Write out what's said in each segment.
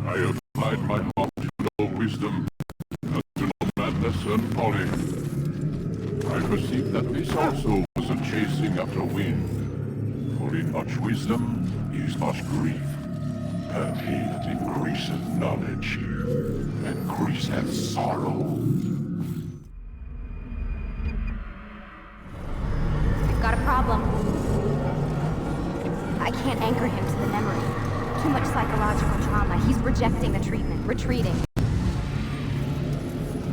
I have applied my heart to know wisdom, and to know madness and folly. I perceive that this also was a chasing after wind. For in much wisdom is much grief, and he that increaseth knowledge increaseth sorrow. I've got a problem. I can't anchor him to the memory. Too much psychological trauma. He's rejecting the treatment, retreating.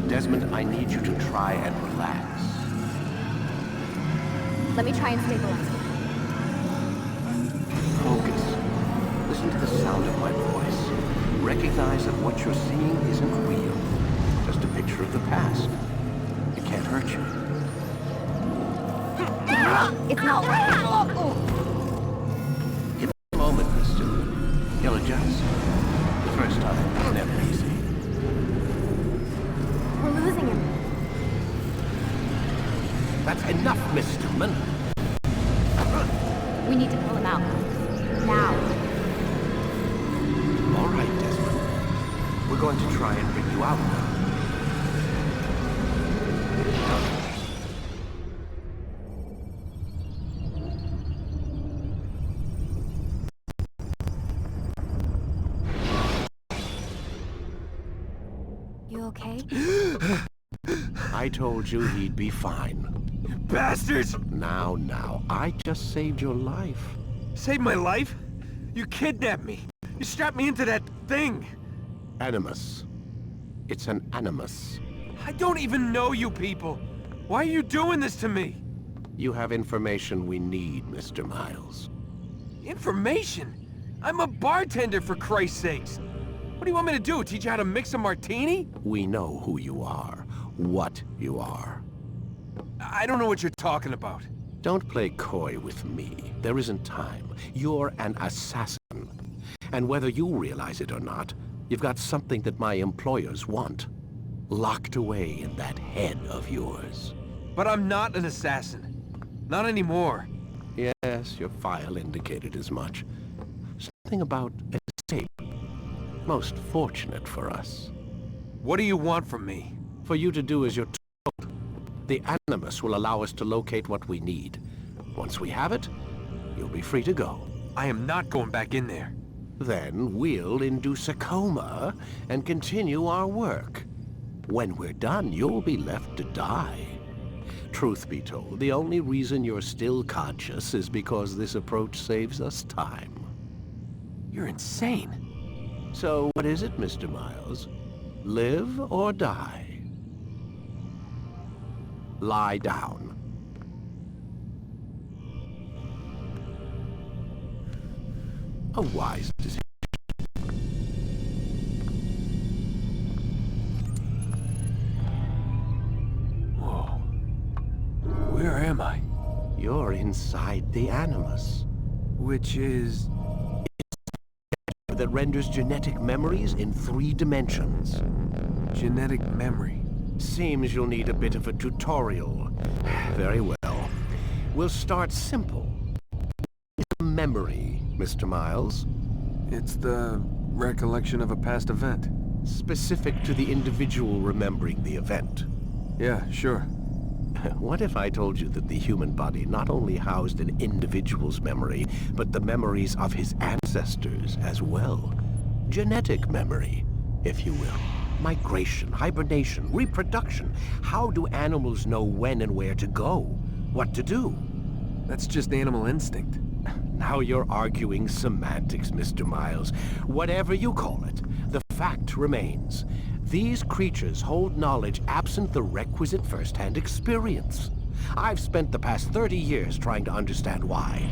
Desmond, I need you to try and relax. Let me try and stabilize him. Focus. Listen to the sound of my voice. Recognize that what you're seeing isn't real. Just a picture of the past. It can't hurt you. It's not working. Give it a moment, Mister. He'll adjust. The first time is never easy. We're losing him. That's enough, Miss Stillman. We need to pull him out. Now. All right, Desmond. We're going to try and bring you out now. You okay? I told you he'd be fine. Bastards! Now, I just saved your life. Saved my life? You kidnapped me. You strapped me into that thing. Animus. It's an animus. I don't even know you people. Why are you doing this to me? You have information we need, Mr. Miles. Information? I'm a bartender, for Christ's sakes. What do you want me to do? Teach you how to mix a martini? We know who you are, what you are. I don't know what you're talking about. Don't play coy with me. There isn't time. You're an assassin. And whether you realize it or not, you've got something that my employers want. Locked away in that head of yours. But I'm not an assassin. Not anymore. Yes, your file indicated as much. Something about escape. Most fortunate for us. What do you want from me? For you to do as you're told. The Animus will allow us to locate what we need. Once we have it, you'll be free to go. I am not going back in there. Then we'll induce a coma and continue our work. When we're done, you'll be left to die. Truth be told, the only reason you're still conscious is because this approach saves us time. You're insane. So what is it, Mr. Miles? Live or die? Lie down. A wise decision. Whoa. Where am I? You're inside the Animus. Which is... That renders genetic memories in 3 dimensions. genetic memory. Seems you'll need a bit of a tutorial. Very well. We'll start simple. Memory, Mr. Miles. It's the recollection of a past event. Specific to the individual remembering the event. Yeah, sure. What if I told you that the human body not only housed an individual's memory, but the memories of his ancestors as well? Genetic memory, if you will. Migration, hibernation, reproduction. How do animals know when and where to go? What to do? That's just animal instinct. Now you're arguing semantics, Mr. Miles. Whatever you call it, the fact remains. These creatures hold knowledge absent the requisite first-hand experience. I've spent the past 30 years trying to understand why.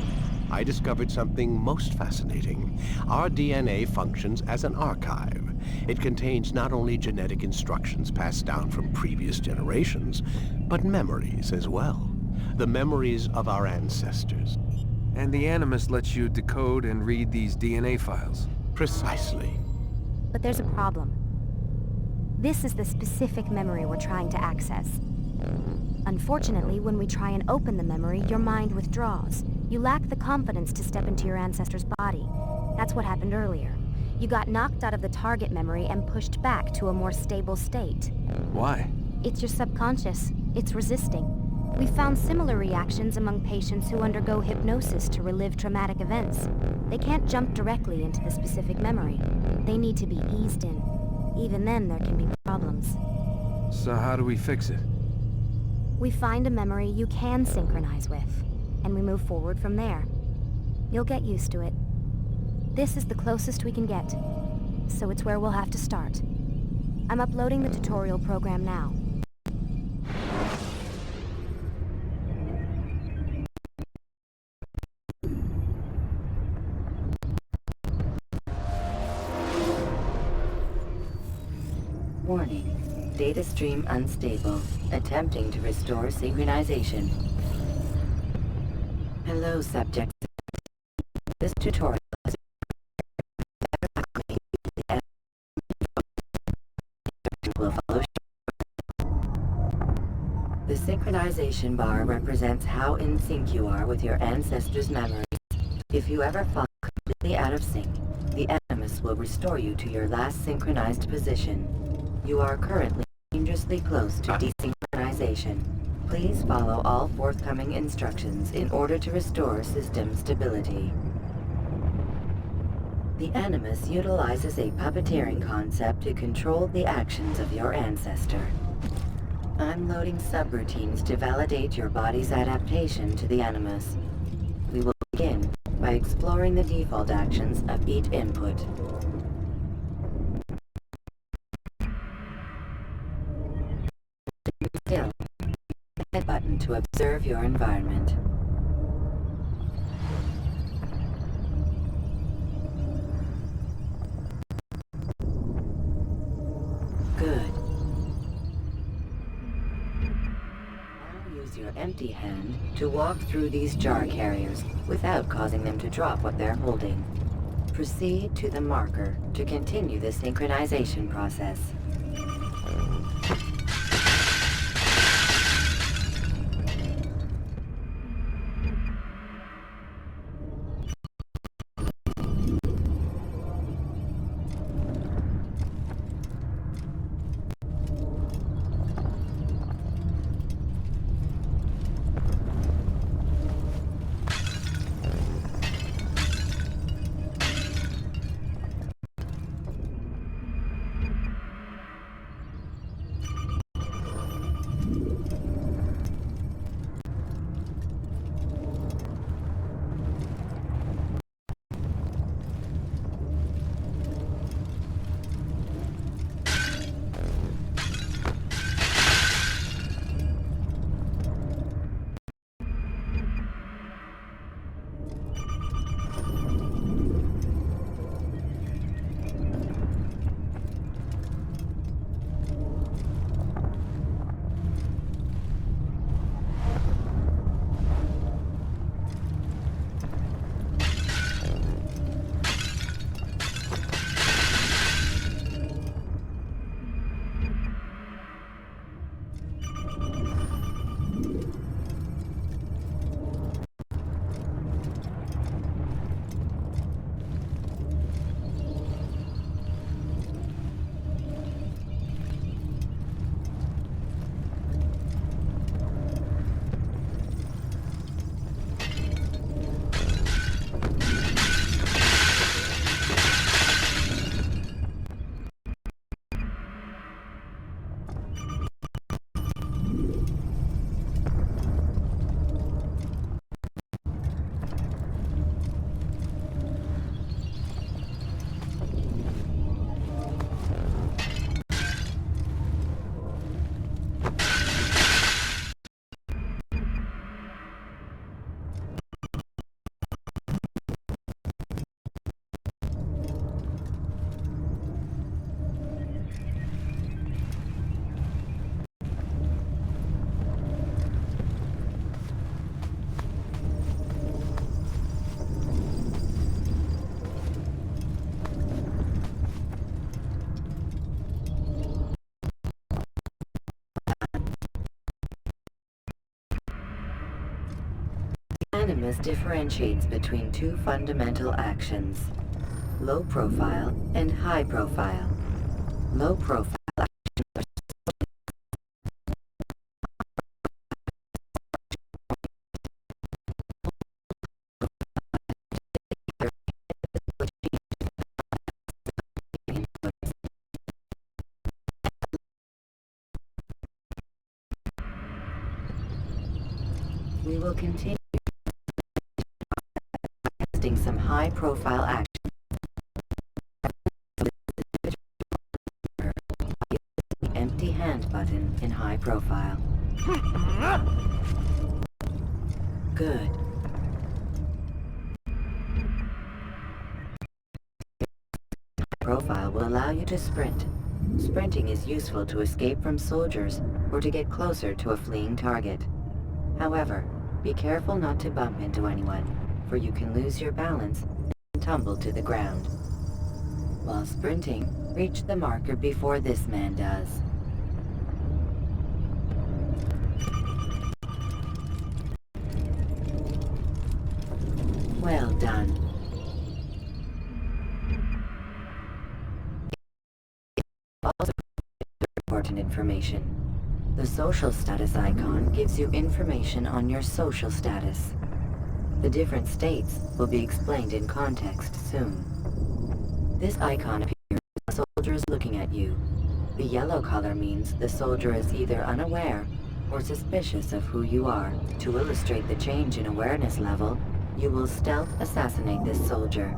I discovered something most fascinating. Our DNA functions as an archive. It contains not only genetic instructions passed down from previous generations, but memories as well. The memories of our ancestors. And the Animus lets you decode and read these DNA files. Precisely. But there's a problem. This is the specific memory we're trying to access. Unfortunately, when we try and open the memory, your mind withdraws. You lack the confidence to step into your ancestor's body. That's what happened earlier. You got knocked out of the target memory and pushed back to a more stable state. Why? It's your subconscious. It's resisting. We found similar reactions among patients who undergo hypnosis to relive traumatic events. They can't jump directly into the specific memory. They need to be eased in. Even then, there can be problems. So how do we fix it? We find a memory you can synchronize with, and we move forward from there. You'll get used to it. This is the closest we can get, so it's where we'll have to start. I'm uploading the tutorial program now. Warning. Data stream unstable. Attempting to restore synchronization. Hello, subject. This tutorial is will follow. The synchronization bar represents how in sync you are with your ancestors' memories. If you ever fall completely out of sync, the Animus will restore you to your last synchronized position. You are currently dangerously close to desynchronization. Please follow all forthcoming instructions in order to restore system stability. The Animus utilizes a puppeteering concept to control the actions of your ancestor. I'm loading subroutines to validate your body's adaptation to the Animus. We will begin by exploring the default actions of each input. Still, the head button to observe your environment. Good. Now use your empty hand to walk through these jar carriers without causing them to drop what they're holding. Proceed to the marker to continue the synchronization process. Animus differentiates between two fundamental actions: low profile and high profile. Low profile we will continue testing some high-profile actions. The empty hand button in high profile. Good. Profile will allow you to sprint. Sprinting is useful to escape from soldiers or to get closer to a fleeing target. However, be careful not to bump into anyone, for you can lose your balance and tumble to the ground. While sprinting, reach the marker before this man does. Well done. Also, important information. The social status icon gives you information on your social status. The different states will be explained in context soon. This icon appears when the soldier is looking at you. The yellow color means the soldier is either unaware or suspicious of who you are. To illustrate the change in awareness level, you will stealth assassinate this soldier.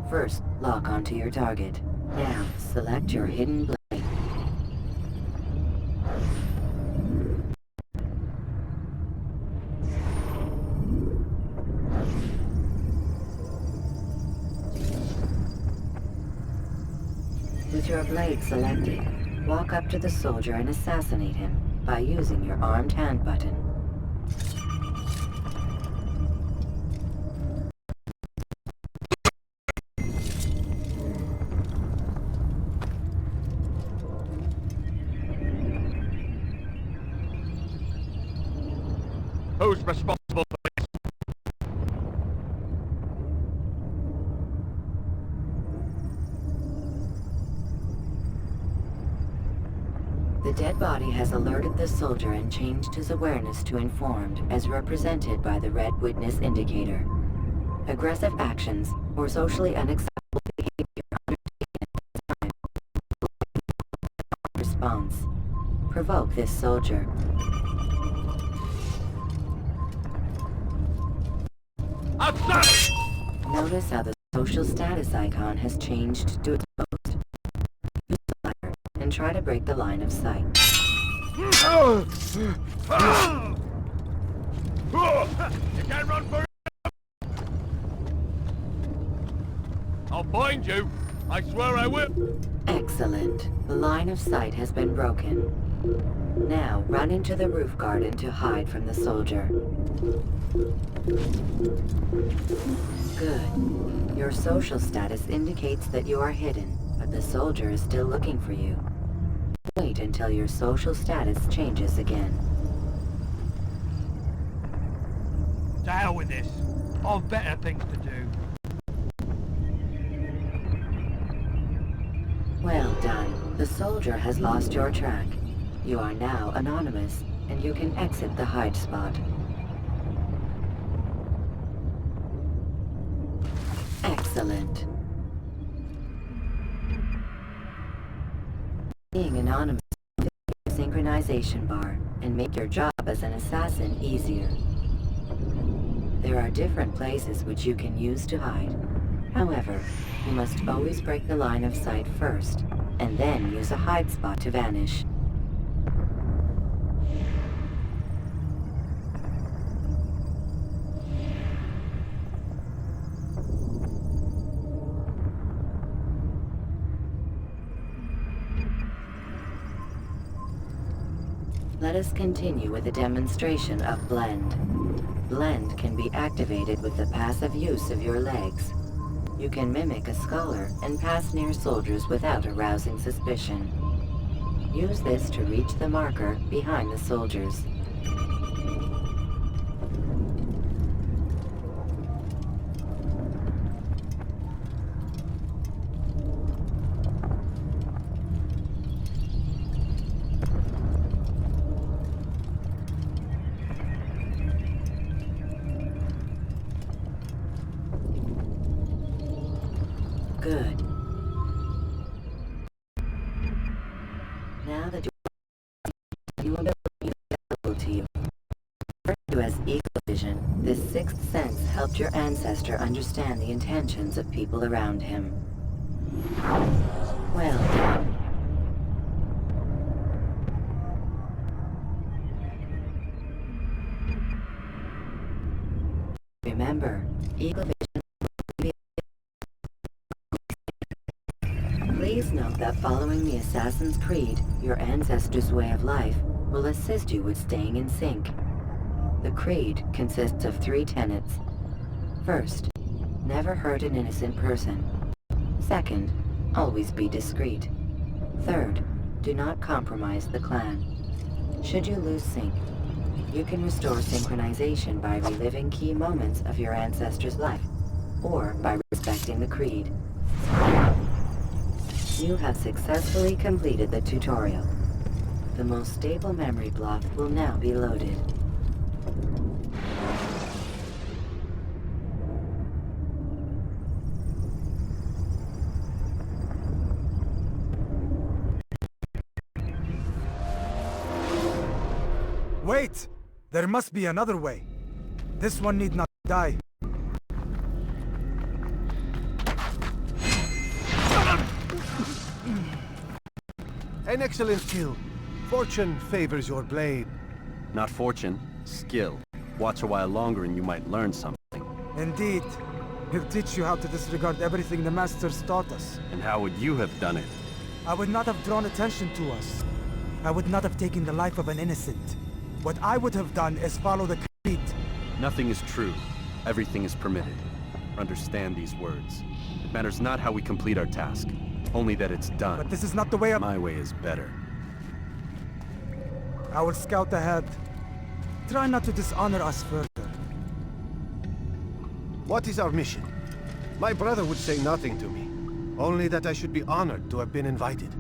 First, lock onto your target. Now, select your hidden blade. With your blade selected, walk up to the soldier and assassinate him by using your armed hand button. Who's responsible for this? The dead body has alerted the soldier and changed his awareness to informed, as represented by the red witness indicator. Aggressive actions or socially unacceptable behavior undertaken at this time will response. Provoke this soldier. Notice how the social status icon has changed to exposed. Use the ladder and try to break the line of sight. You can't run for it! I'll find you! I swear I will! Excellent. The line of sight has been broken. Now, run into the roof garden to hide from the soldier. Good. Your social status indicates that you are hidden, but the soldier is still looking for you. Wait until your social status changes again. To hell with this. I've better things to do. Well done. The soldier has lost your track. You are now anonymous, and you can exit the hide spot. Excellent. Being anonymous will fill your synchronization bar and make your job as an assassin easier. There are different places which you can use to hide. However, you must always break the line of sight first, and then use a hide spot to vanish. Let us continue with a demonstration of Blend. Blend can be activated with the passive use of your legs. You can mimic a scholar and pass near soldiers without arousing suspicion. Use this to reach the marker behind the soldiers. Good. Now that you ability available to you. Referred to as eagle vision, this sixth sense helped your ancestor understand the intentions of people around him. Well done. Remember, eagle vision. Please note that following the Assassin's Creed, your ancestors' way of life will assist you with staying in sync. The Creed consists of 3 tenets. First, never hurt an innocent person. Second, always be discreet. Third, do not compromise the clan. Should you lose sync, you can restore synchronization by reliving key moments of your ancestor's life, or by respecting the Creed. You have successfully completed the tutorial. The most stable memory block will now be loaded. Wait! There must be another way. This one need not die. An excellent kill. Fortune favors your blade. Not fortune, skill. Watch a while longer and you might learn something. Indeed. He'll teach you how to disregard everything the Masters taught us. And how would you have done it? I would not have drawn attention to us. I would not have taken the life of an innocent. What I would have done is follow the Creed. Nothing is true. Everything is permitted. Understand these words. It matters not how we complete our task, only that it's done. But this is not the way My way is better. I will scout ahead. Try not to dishonor us further. What is our mission? My brother would say nothing to me. Only that I should be honored to have been invited.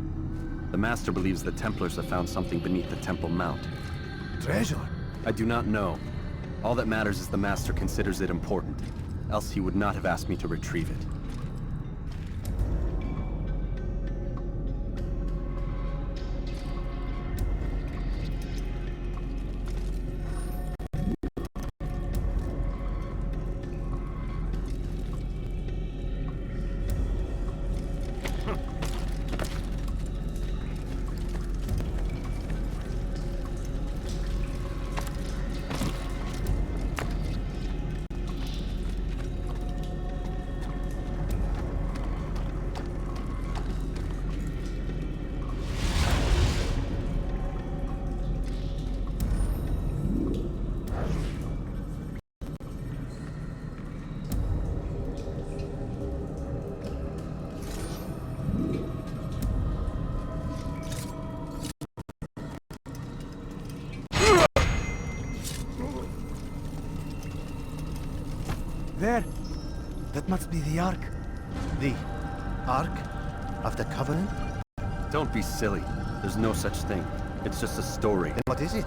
The Master believes the Templars have found something beneath the Temple Mount. Treasure? I do not know. All that matters is the Master considers it important. Else he would not have asked me to retrieve it. There! That must be the Ark. The Ark of the Covenant? Don't be silly. There's no such thing. It's just a story. Then what is it?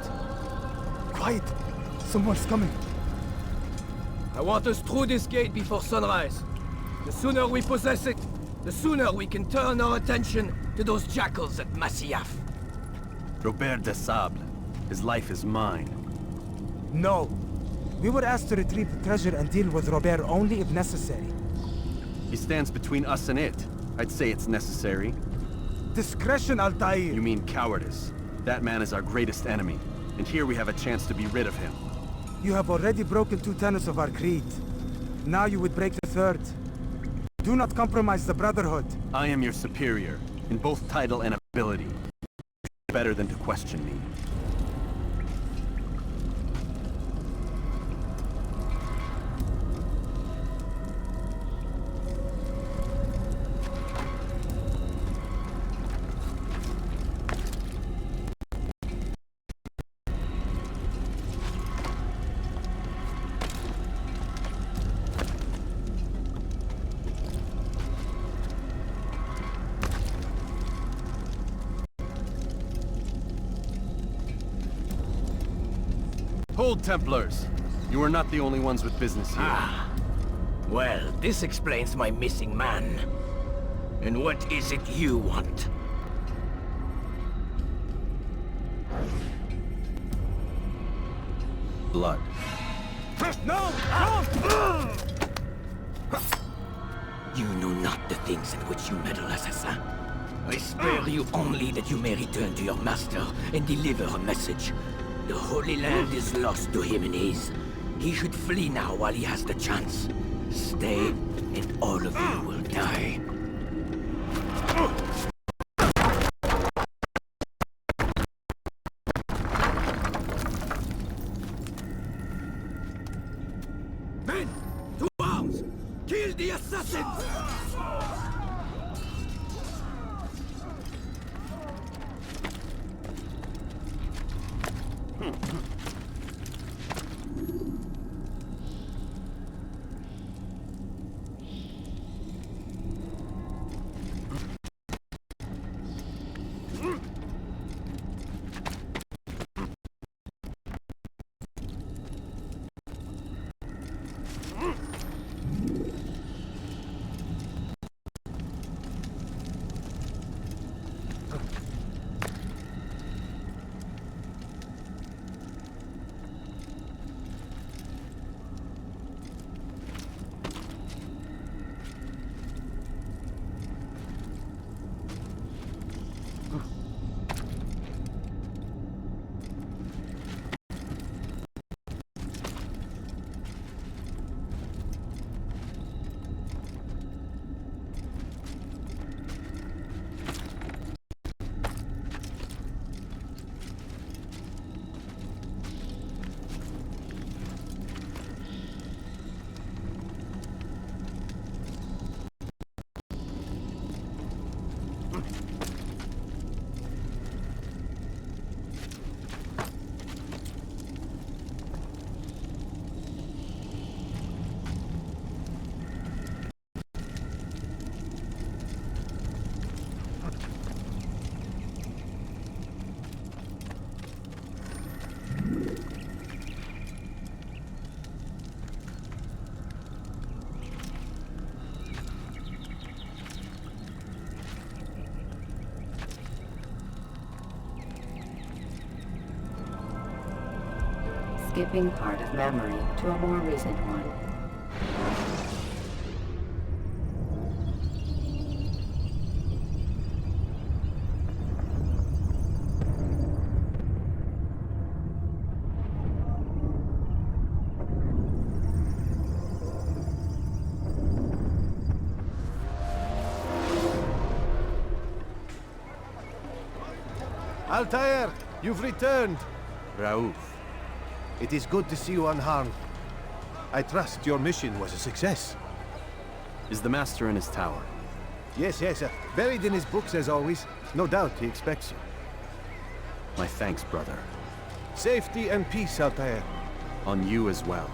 Quiet! Someone's coming. I want us through this gate before sunrise. The sooner we possess it, the sooner we can turn our attention to those jackals at Masyaf. Robert de Sable. His life is mine. No. We were asked to retrieve the treasure and deal with Robert only if necessary. He stands between us and it. I'd say it's necessary. Discretion, Altair! You mean cowardice. That man is our greatest enemy, and here we have a chance to be rid of him. You have already broken 2 tenets of our creed. Now you would break the 3rd. Do not compromise the Brotherhood. I am your superior, in both title and ability. Better than to question me. Hold, Templars! You are not the only ones with business here. Well, this explains my missing man. And what is it you want? Blood. No! No! You know not the things in which you meddle, assassin. I spare you only that you may return to your master and deliver a message. The Holy Land is lost to him and his. He should flee now while he has the chance. Stay, and all of you will die. Men! To arms! Kill the assassins! Skipping part of memory to a more recent one. Altair, you've returned. Raouf. It is good to see you unharmed. I trust your mission was a success. Is the Master in his tower? Yes, buried in his books as always. No doubt he expects you. My thanks, brother. Safety and peace, Altair. On you as well.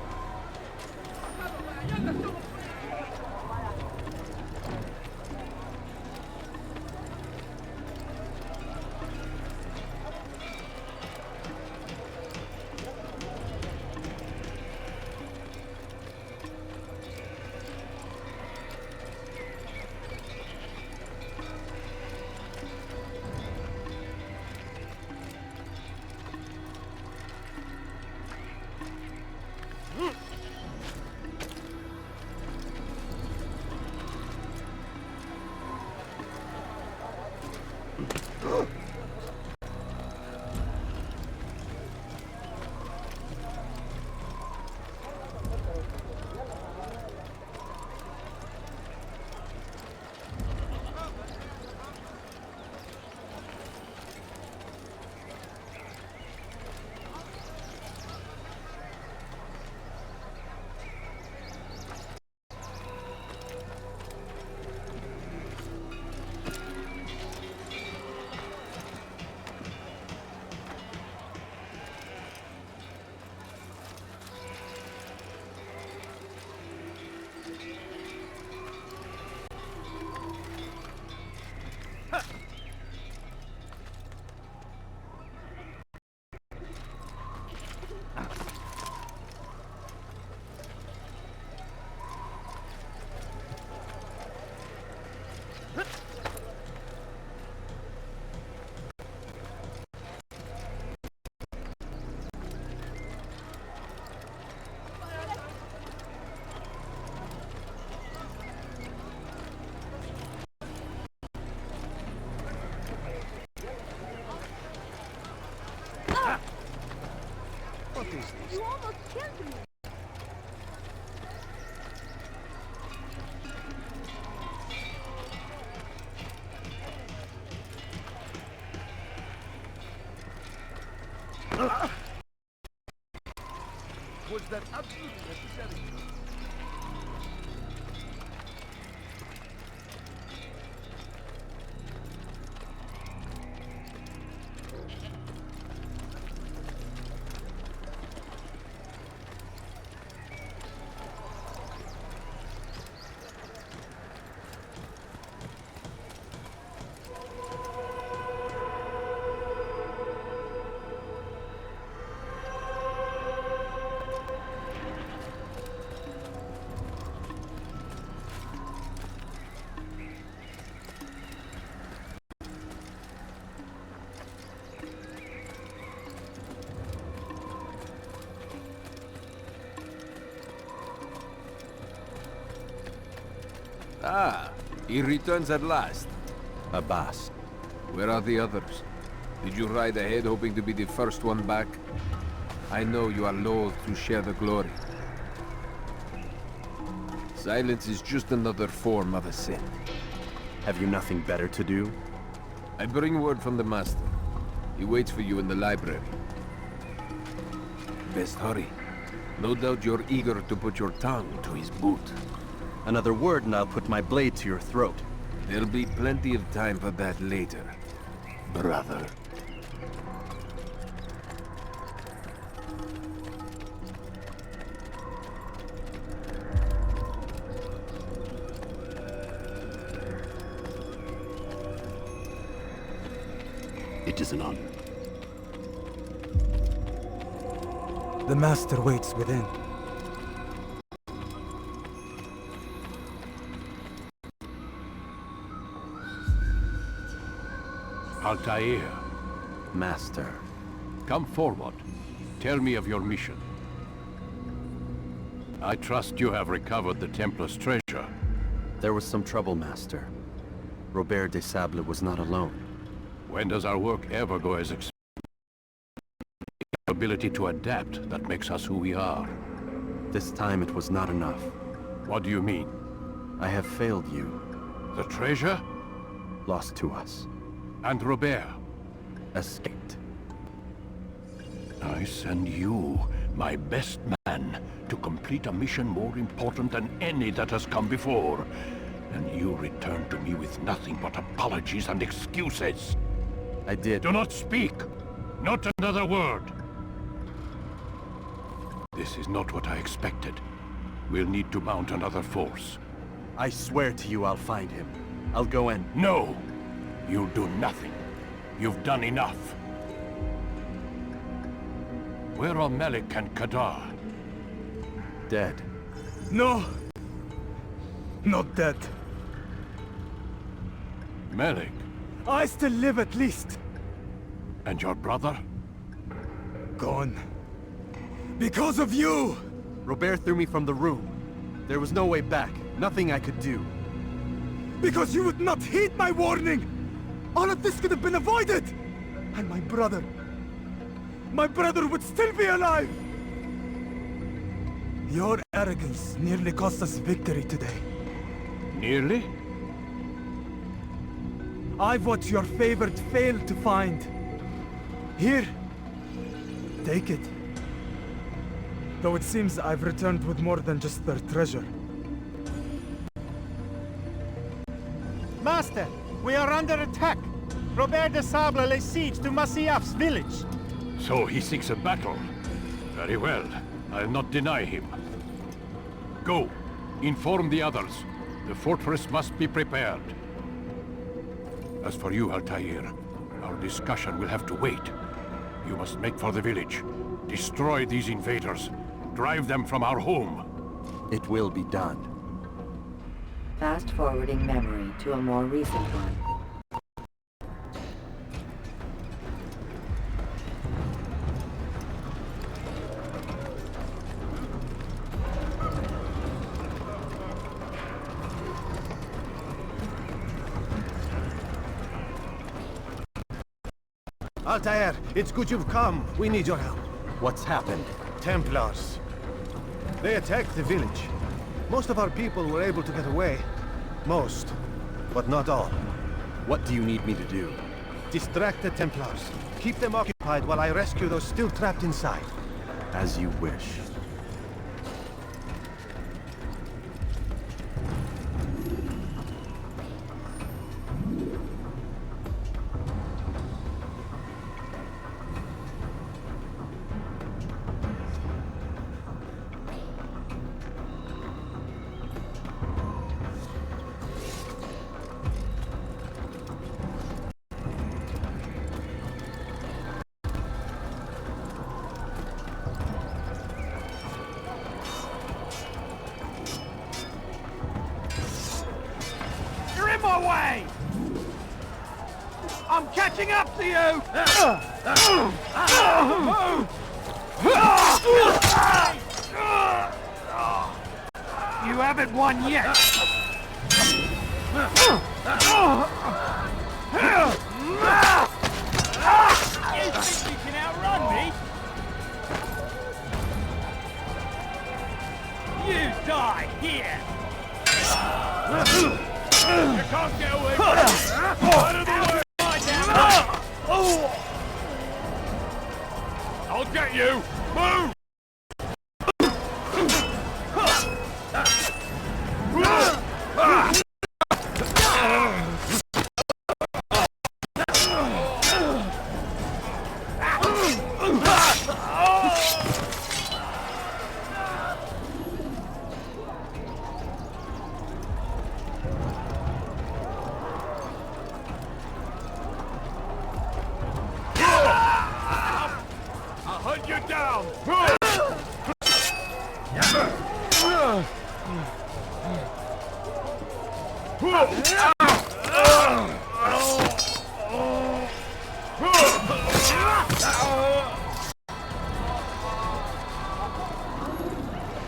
What is this? You almost killed me! Was that absolutely necessary? Ah, he returns at last. Abbas. Where are the others? Did you ride ahead hoping to be the first one back? I know you are loath to share the glory. Silence is just another form of a sin. Have you nothing better to do? I bring word from the Master. He waits for you in the library. Best hurry. No doubt you're eager to put your tongue to his boot. Another word and I'll put my blade to your throat. There'll be plenty of time for that later, brother. It is an honor. The Master waits within. Altair, Master. come forward. Tell me of your mission. I trust you have recovered the Templar's treasure. There was some trouble, Master. Robert Désilets was not alone. When does our work ever go as expected? The ability to adapt that makes us who we are. This time it was not enough. What do you mean? I have failed you. The treasure? Lost to us. And Robert? Escaped. I send you, my best man, to complete a mission more important than any that has come before. And you return to me with nothing but apologies and excuses. I did. Do not speak! Not another word! This is not what I expected. We'll need to mount another force. I swear to you I'll find him. I'll go in. No! You'll do nothing. You've done enough. Where are Malik and Kadar? Dead. No! Not dead. Malik? I still live at least. And your brother? Gone. Because of you! Robert threw me from the room. There was no way back. Nothing I could do. Because you would not heed my warning! All of this could have been avoided! And my brother would still be alive! Your arrogance nearly cost us victory today. Nearly? I've what your favored failed to find. Here, take it. Though it seems I've returned with more than just their treasure. Master, we are under attack. Robert Désilets lays siege to Masyaf's village. So he seeks a battle. Very well. I'll not deny him. Go. Inform the others. The fortress must be prepared. As for you, Altair, our discussion will have to wait. You must make for the village. Destroy these invaders. Drive them from our home. It will be done. Fast-forwarding memory to a more recent one. Altair, it's good you've come. We need your help. What's happened? Templars. They attacked the village. Most of our people were able to get away. Most, but not all. What do you need me to do? Distract the Templars. Keep them occupied while I rescue those still trapped inside. As you wish. I'm catching up to you! You haven't won yet! You think you can outrun me? You die here! You can't get away from me! Out of the way! I'll get you! Move!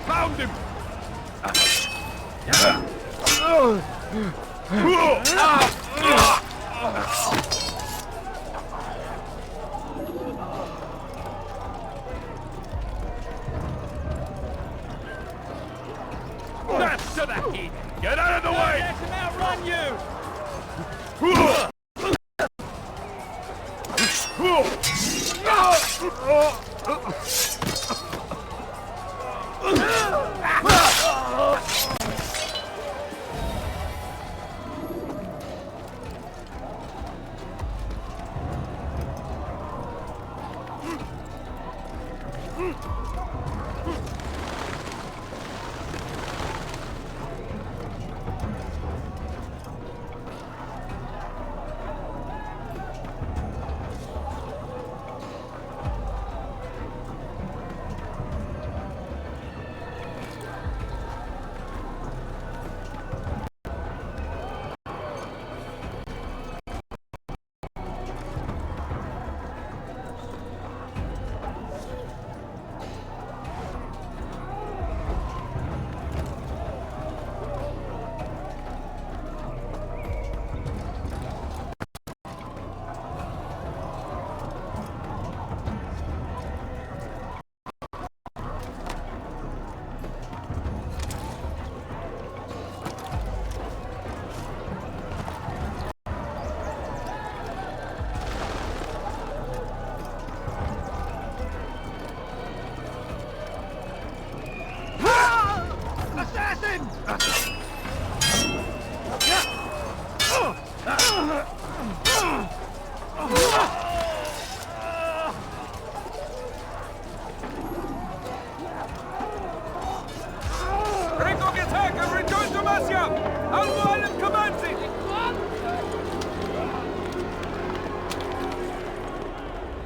Found him! That's to the heat! Get out of the way! I can outrun you!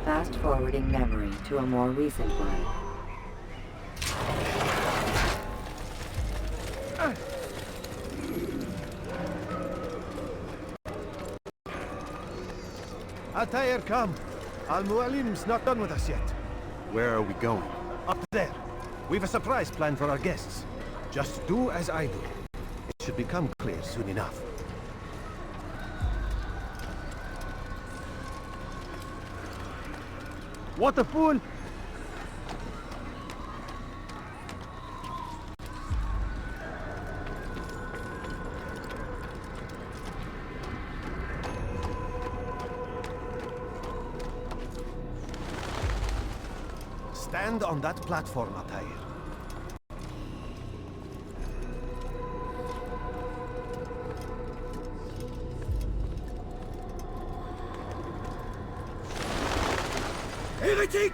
Fast-forwarding memory to a more recent one. Altair, come. Al-Mualim's not done with us yet. Where are we going? Up there. We've a surprise plan for our guests. Just do as I do. It should become clear soon enough. What a fool! Stand on that platform, Altair. Heretic!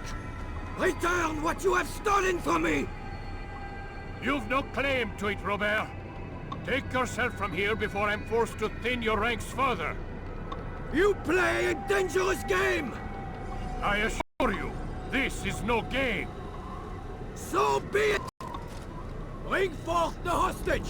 Return what you have stolen from me! You've no claim to it, Robert. Take yourself from here before I'm forced to thin your ranks further. You play a dangerous game! I assure you, this is no game. So be it! Bring forth the hostage!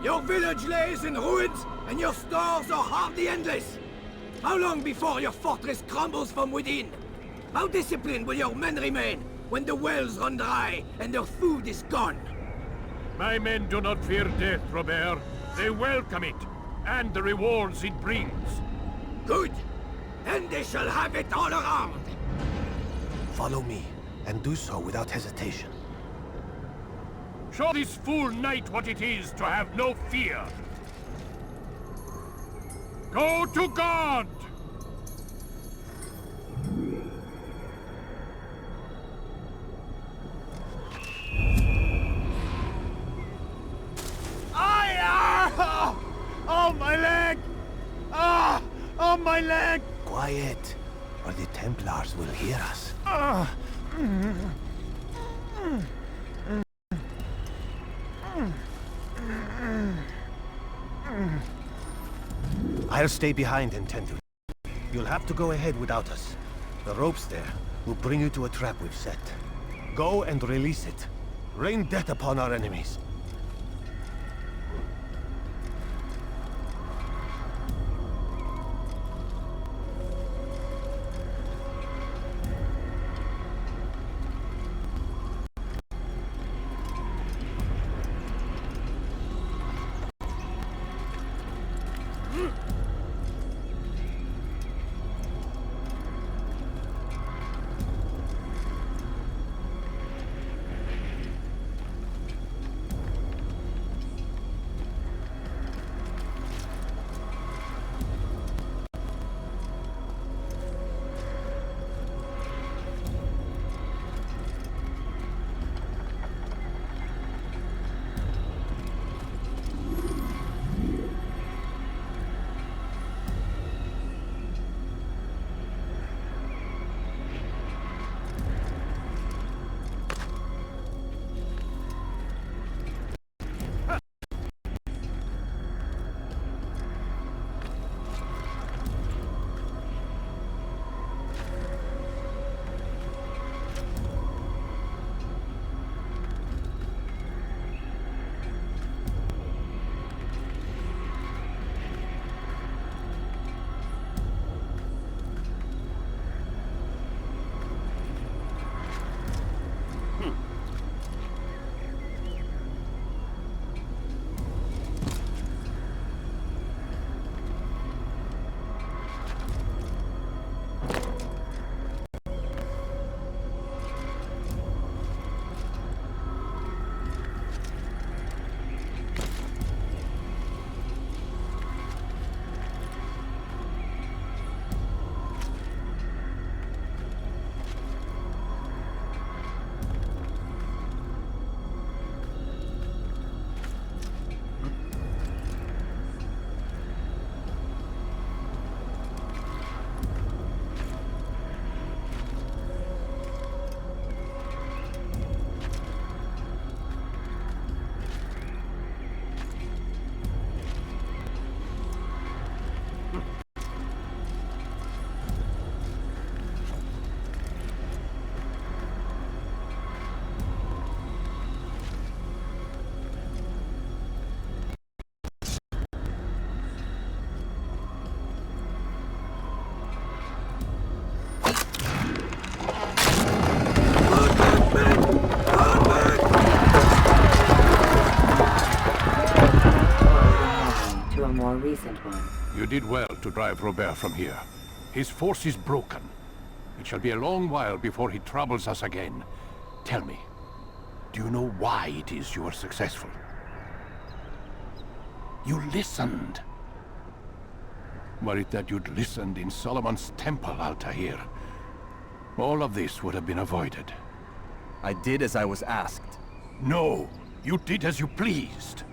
Your village lays in ruins, and your stores are hardly endless. How long before your fortress crumbles from within? How disciplined will your men remain when the wells run dry and their food is gone? My men do not fear death, Robert. They welcome it, and the rewards it brings. Good. Then they shall have it all around. Follow me, and do so without hesitation. Show this fool knight what it is to have no fear. Go to God! Oh, my leg! Oh, my leg! Quiet, or the Templars will hear us. I'll stay behind and tend to you. You'll have to go ahead without us. The ropes there will bring you to a trap we've set. Go and release it. Rain death upon our enemies. recent one. You did well to drive Robert from here. His force is broken. It shall be a long while before he troubles us again. Tell me, do you know why it is you are successful? You listened. Were it that you'd listened in Solomon's temple, Altair, all of this would have been avoided. I did as I was asked. No, you did as you pleased.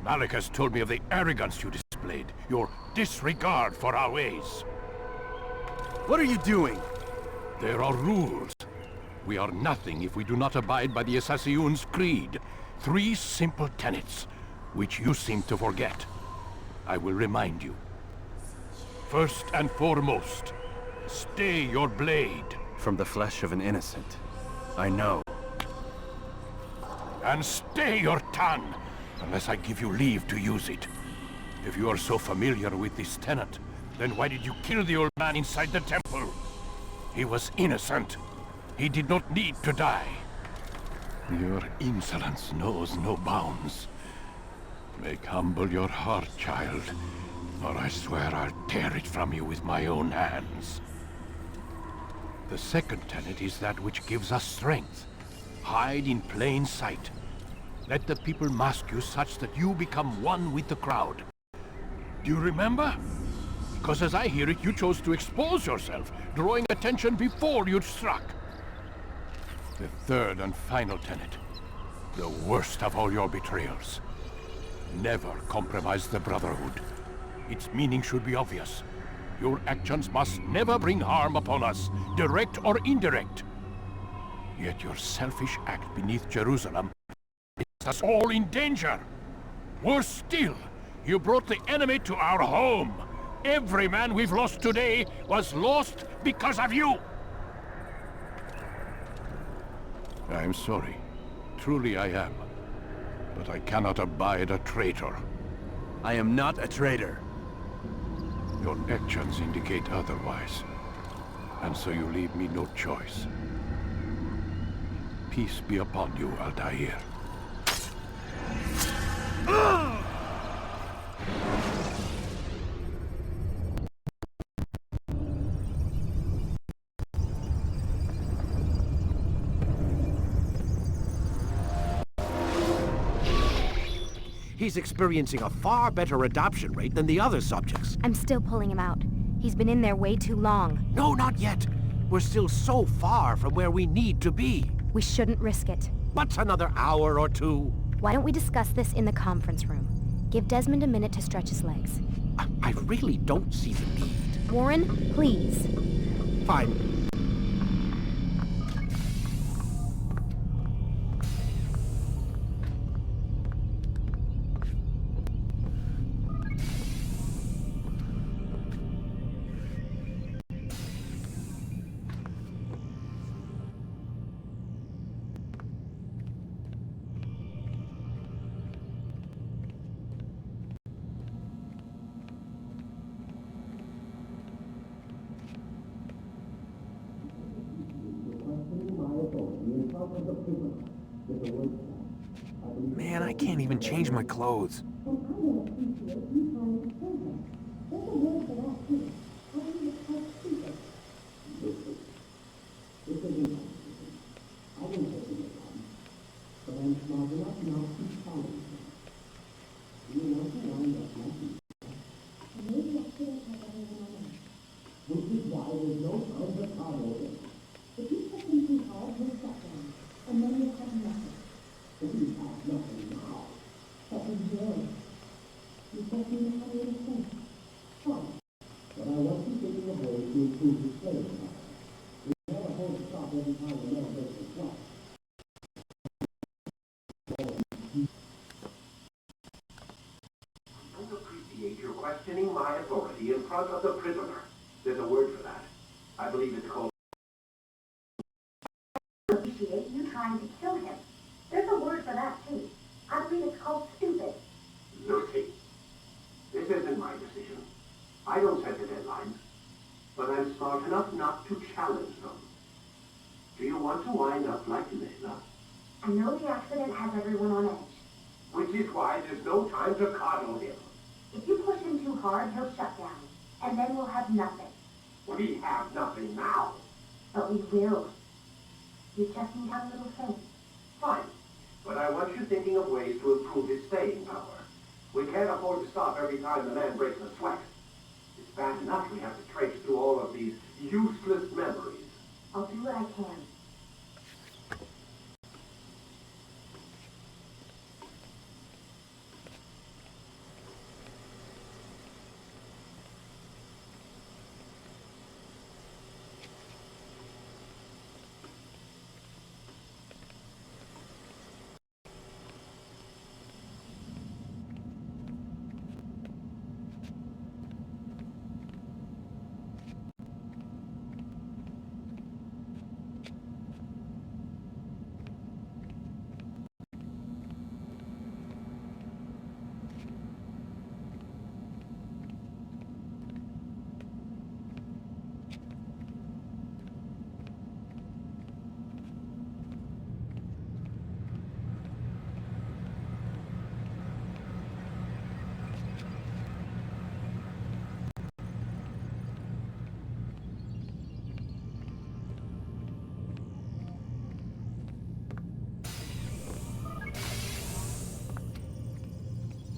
Malik has told me of the arrogance you displayed, your disregard for our ways. What are you doing? There are rules. We are nothing if we do not abide by the Assassin's creed. 3 simple tenets, which you seem to forget. I will remind you. First and foremost, stay your blade. From the flesh of an innocent. I know. And stay your tongue, unless I give you leave to use it. If you are so familiar with this tenet, then why did you kill the old man inside the temple? He was innocent. He did not need to die. Your insolence knows no bounds. Make humble your heart, child, or I swear I'll tear it from you with my own hands. The second tenet is that which gives us strength. Hide in plain sight. Let the people mask you such that you become one with the crowd. Do you remember? Because as I hear it, you chose to expose yourself, drawing attention before you'd struck. The third and final tenet, the worst of all your betrayals. Never compromise the Brotherhood. Its meaning should be obvious. Your actions must never bring harm upon us, direct or indirect. Yet your selfish act beneath Jerusalem is us all in danger. Worse still, you brought the enemy to our home. Every man we've lost today was lost because of you. I'm sorry. Truly I am. But I cannot abide a traitor. I am not a traitor. Your actions indicate otherwise. And so you leave me no choice. Peace be upon you, Altair. He's experiencing a far better adoption rate than the other subjects. I'm still pulling him out. He's been in there way too long. No, not yet. We're still so far from where we need to be. We shouldn't risk it. But another hour or two. Why don't we discuss this in the conference room? Give Desmond a minute to stretch his legs. I really don't see the need. Warren, please. Fine. Man, I can't even change my clothes. Questioning my authority in front of the prisoner. There's a word for that. I believe it's called... I appreciate you trying to kill him. There's a word for that, too. I believe it's called stupid. Lucy, this isn't my decision. I don't set the deadlines. But I'm smart enough not to challenge them. Do you want to wind up like Layla? I know the accident has everyone on edge. Which is why there's no time to coddle him. If you push him too hard, he'll shut down. And then we'll have nothing. We have nothing now. But we will. You just need to have a little faith. Fine. But I want you thinking of ways to improve his staying power. We can't afford to stop every time the man breaks a sweat. His bad enough we have to trace through all of these useless memories. I'll do what I can.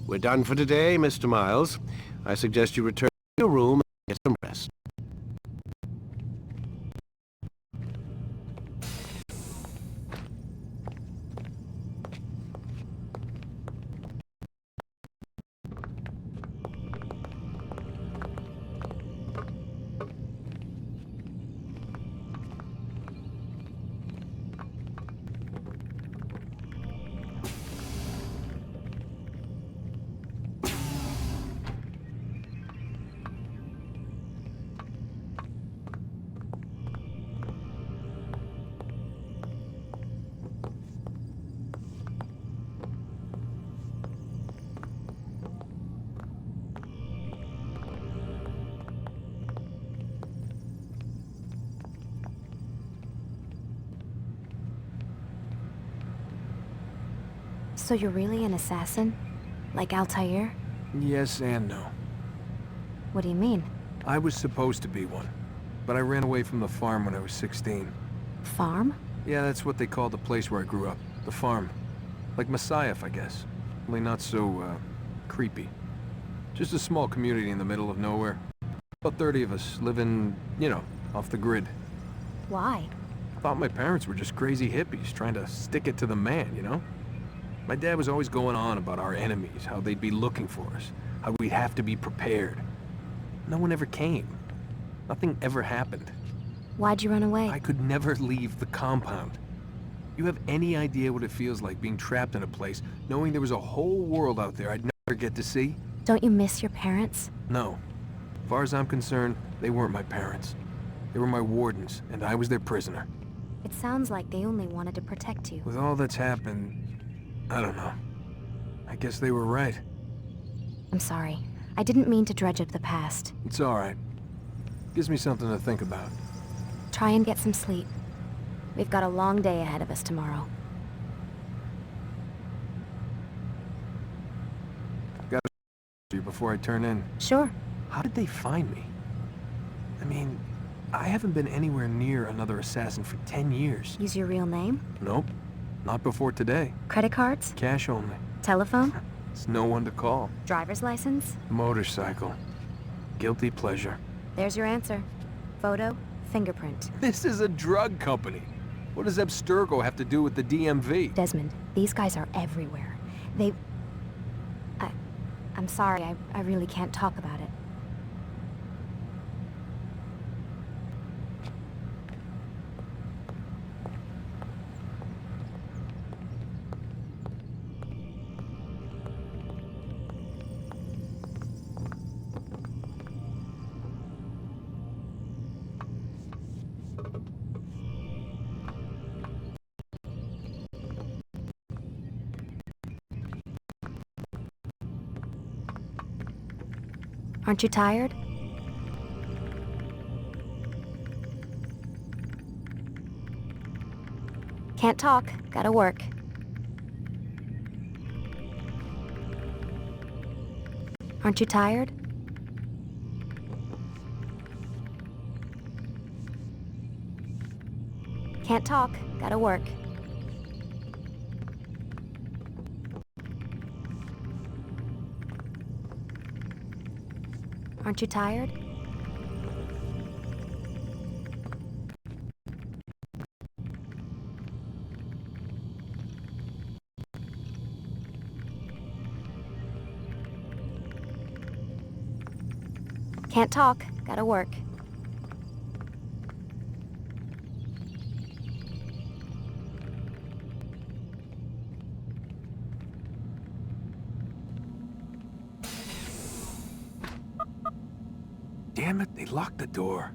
We're done for today, Mr. Miles. I suggest you return to your room and get some rest. So you're really an assassin? Like Altair? Yes and no. What do you mean? I was supposed to be one, but I ran away from the farm when I was 16. Farm? Yeah, that's what they called the place where I grew up. The farm. Like Messiah, I guess. Only not so, creepy. Just a small community in the middle of nowhere. About 30 of us living, you know, off the grid. Why? Thought my parents were just crazy hippies trying to stick it to the man, you know? My dad was always going on about our enemies, how they'd be looking for us, how we'd have to be prepared. No one ever came. Nothing ever happened. Why'd you run away? I could never leave the compound. You have any idea what it feels like being trapped in a place, knowing there was a whole world out there I'd never get to see? Don't you miss your parents? No. As far as I'm concerned, they weren't my parents. They were my wardens, and I was their prisoner. It sounds like they only wanted to protect you. With all that's happened, I don't know. I guess they were right. I'm sorry. I didn't mean to dredge up the past. It's all right. Gives me something to think about. Try and get some sleep. We've got a long day ahead of us tomorrow. Gotta you before I turn in. Sure. How did they find me? I mean, I haven't been anywhere near another assassin for 10 years. Use your real name? Nope. Not before today. Credit cards? Cash only. Telephone? There's no one to call. Driver's license? Motorcycle. Guilty pleasure. There's your answer. Photo, fingerprint. This is a drug company. What does Abstergo have to do with the DMV? Desmond, these guys are everywhere. I'm sorry, I really can't talk about it. Aren't you tired? Can't talk. Gotta work. Aren't you tired? Can't talk. Gotta work. Aren't you tired? Can't talk. Gotta work. Damn it, they locked the door.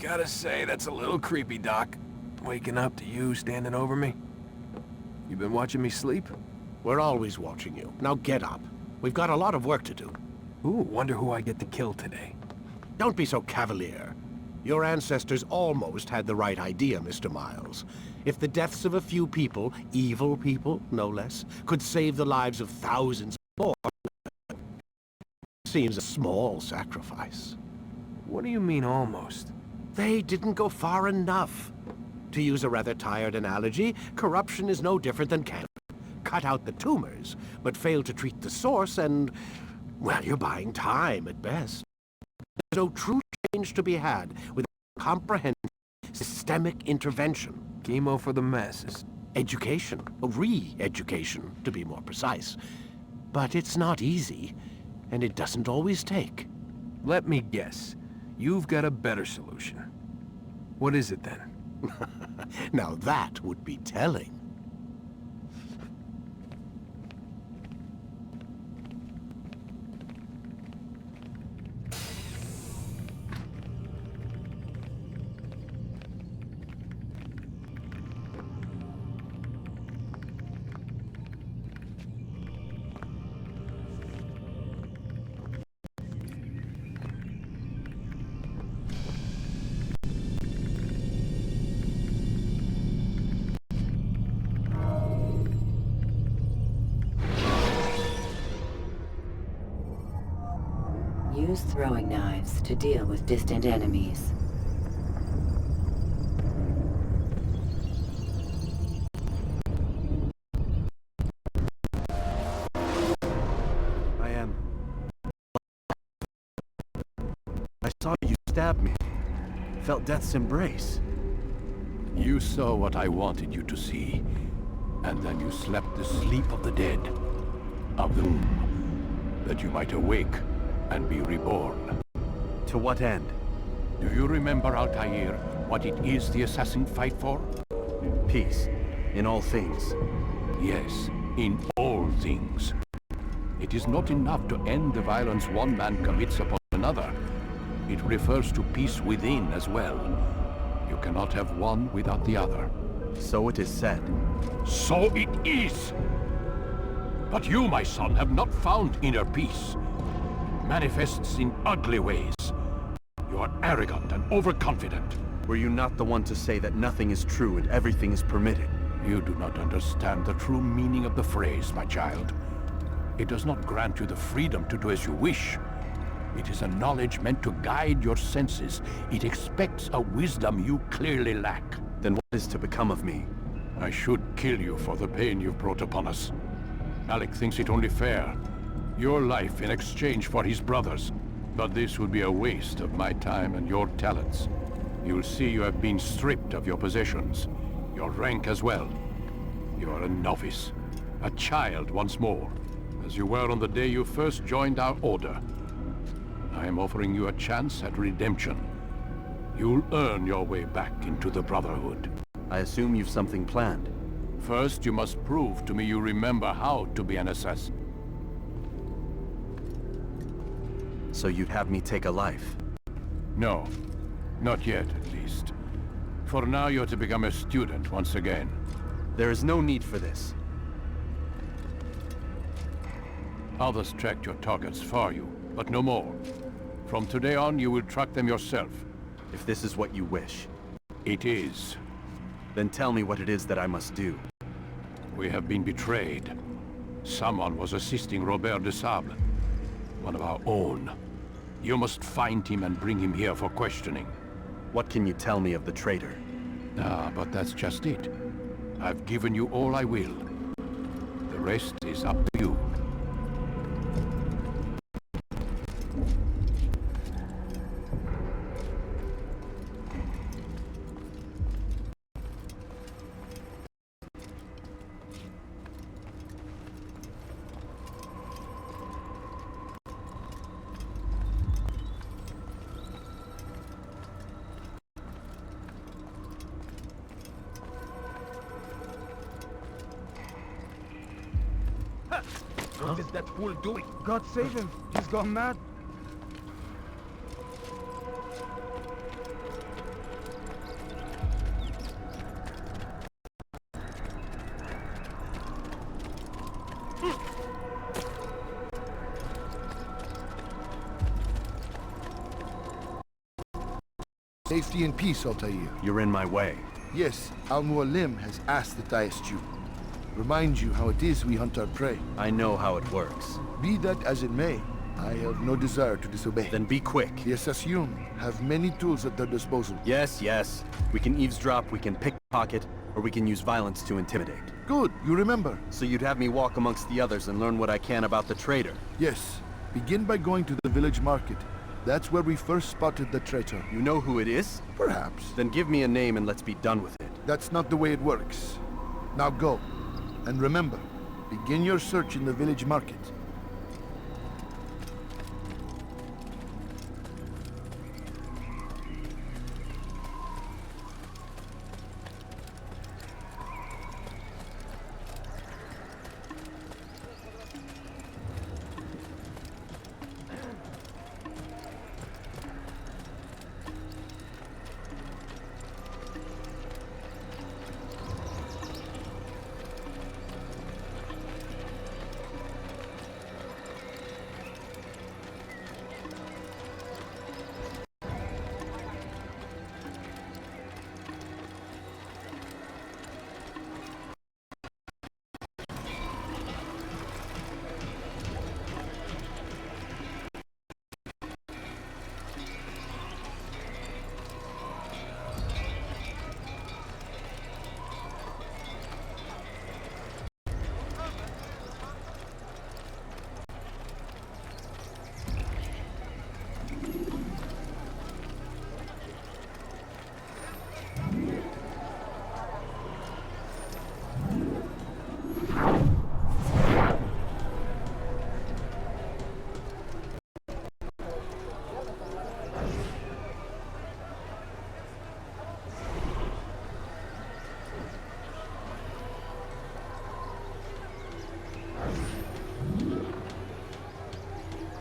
Gotta say, that's a little creepy, Doc. Waking up to you standing over me. You been watching me sleep? We're always watching you. Now get up. We've got a lot of work to do. Ooh, wonder who I get to kill today. Don't be so cavalier. Your ancestors almost had the right idea, Mr. Miles. If the deaths of a few people, evil people, no less, could save the lives of thousands more, it seems a small sacrifice. What do you mean, almost? They didn't go far enough. To use a rather tired analogy, corruption is no different than cancer. Cut out the tumors, but fail to treat the source and, well, you're buying time at best. There's no true change to be had without comprehensive systemic intervention. Chemo for the masses. Education, re-education, to be more precise. But it's not easy, and it doesn't always take. Let me guess. You've got a better solution. What is it then? Now that would be telling. Use throwing knives to deal with distant enemies. I saw you stab me. Felt death's embrace. You saw what I wanted you to see, and then you slept the sleep of the dead, of the womb, that you might awake and be reborn. To what end? Do you remember, Altair, what it is the assassins fight for? Peace. In all things. Yes, in all things. It is not enough to end the violence one man commits upon another. It refers to peace within as well. You cannot have one without the other. So it is said. So it is! But you, my son, have not found inner peace. Manifests in ugly ways. You are arrogant and overconfident. Were you not the one to say that nothing is true and everything is permitted? You do not understand the true meaning of the phrase, my child. It does not grant you the freedom to do as you wish. It is a knowledge meant to guide your senses. It expects a wisdom you clearly lack. Then what is to become of me? I should kill you for the pain you've brought upon us. Alec thinks it only fair. Your life in exchange for his brother's. But this would be a waste of my time and your talents. You'll see you have been stripped of your possessions. Your rank as well. You are a novice. A child once more. As you were on the day you first joined our order. I am offering you a chance at redemption. You'll earn your way back into the Brotherhood. I assume you've something planned. First, you must prove to me you remember how to be an assassin. So you'd have me take a life? No. Not yet, at least. For now, you're to become a student once again. There is no need for this. Others tracked your targets for you, but no more. From today on, you will track them yourself. If this is what you wish. It is. Then tell me what it is that I must do. We have been betrayed. Someone was assisting Robert de Sable, one of our own. You must find him and bring him here for questioning. What can you tell me of the traitor? Ah, but that's just it. I've given you all I will. rest is up to you. What is that fool doing? God save him. He's gone mad. Safety and peace, Altair. You're in my way. Yes, Al-Mualim has asked that I eschew. Remind you how it is we hunt our prey. I know how it works. Be that as it may, I have no desire to disobey. Then be quick. The Hashashin have many tools at their disposal. Yes, yes. We can eavesdrop, we can pickpocket, or we can use violence to intimidate. Good, you remember. So you'd have me walk amongst the others and learn what I can about the traitor? Yes. Begin by going to the village market. That's where we first spotted the traitor. You know who it is? Perhaps. Then give me a name and let's be done with it. That's not the way it works. Now go. And remember, begin your search in the village market.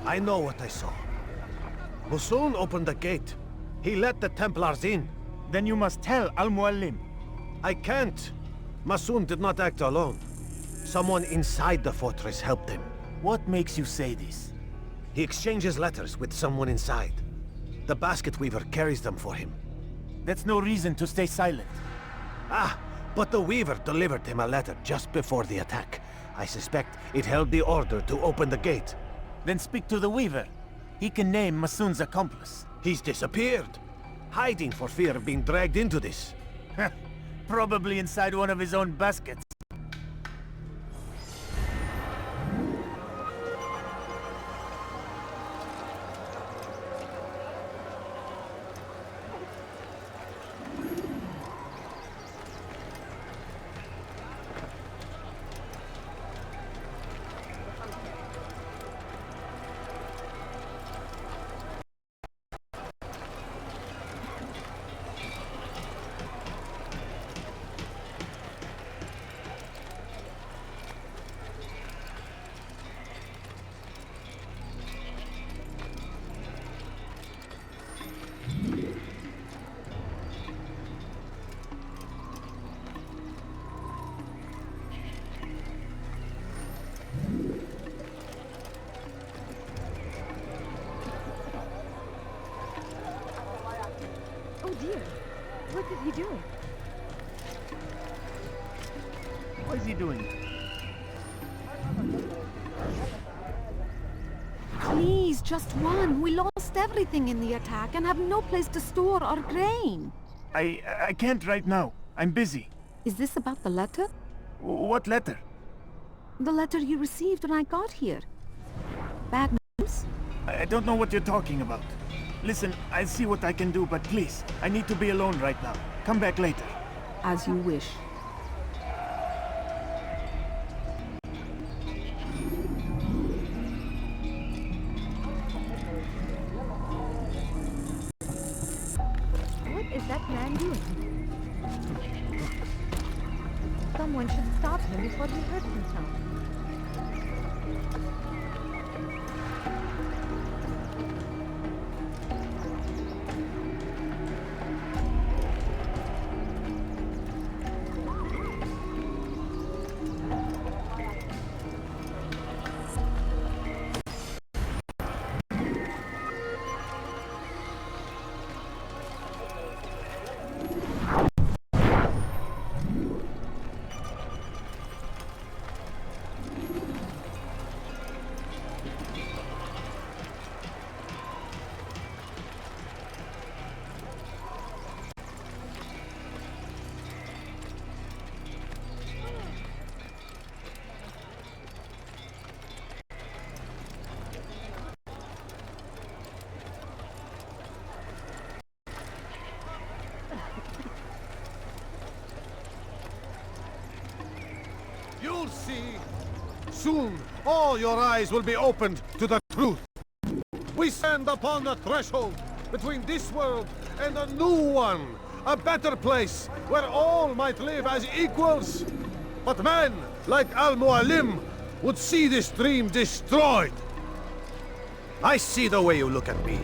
I know what I saw. Musun opened the gate. He let the Templars in. Then you must tell Al-Mualim. I can't. Masun did not act alone. Someone inside the fortress helped him. What makes you say this? He exchanges letters with someone inside. The basket weaver carries them for him. That's no reason to stay silent. Ah, but the weaver delivered him a letter just before the attack. I suspect it held the order to open the gate. Then speak to the weaver. He can name Masun's accomplice. He's disappeared. Hiding for fear of being dragged into this. Probably inside one of his own baskets. Oh dear. What is he doing? What is he doing? Please, just one. We lost everything in the attack and have no place to store our grain. I can't right now. I'm busy. Is this about the letter? What letter? The letter you received when I got here. Bad news? I don't know what you're talking about. Listen, I'll see what I can do, but please, I need to be alone right now. Come back later. As you wish. What is that man doing? Someone should stop him before he hurts himself. You'll see. Soon, all your eyes will be opened to the truth. We stand upon the threshold between this world and a new one. A better place where all might live as equals. But men like Al-Mualim would see this dream destroyed. I see the way you look at me.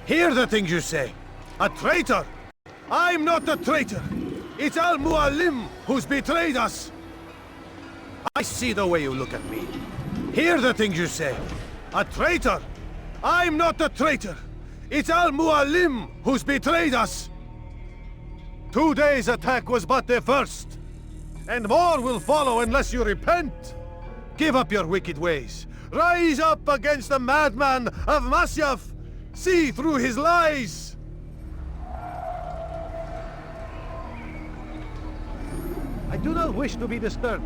Hear the things you say. A traitor. I'm not a traitor. It's Al-Mualim who's betrayed us. I see the way you look at me. Hear the things you say. A traitor. I'm not a traitor. It's Al-Mualim who's betrayed us. Today's attack was but the first. And more will follow unless you repent. Give up your wicked ways. Rise up against the madman of Masyaf. See through his lies. I do not wish to be disturbed.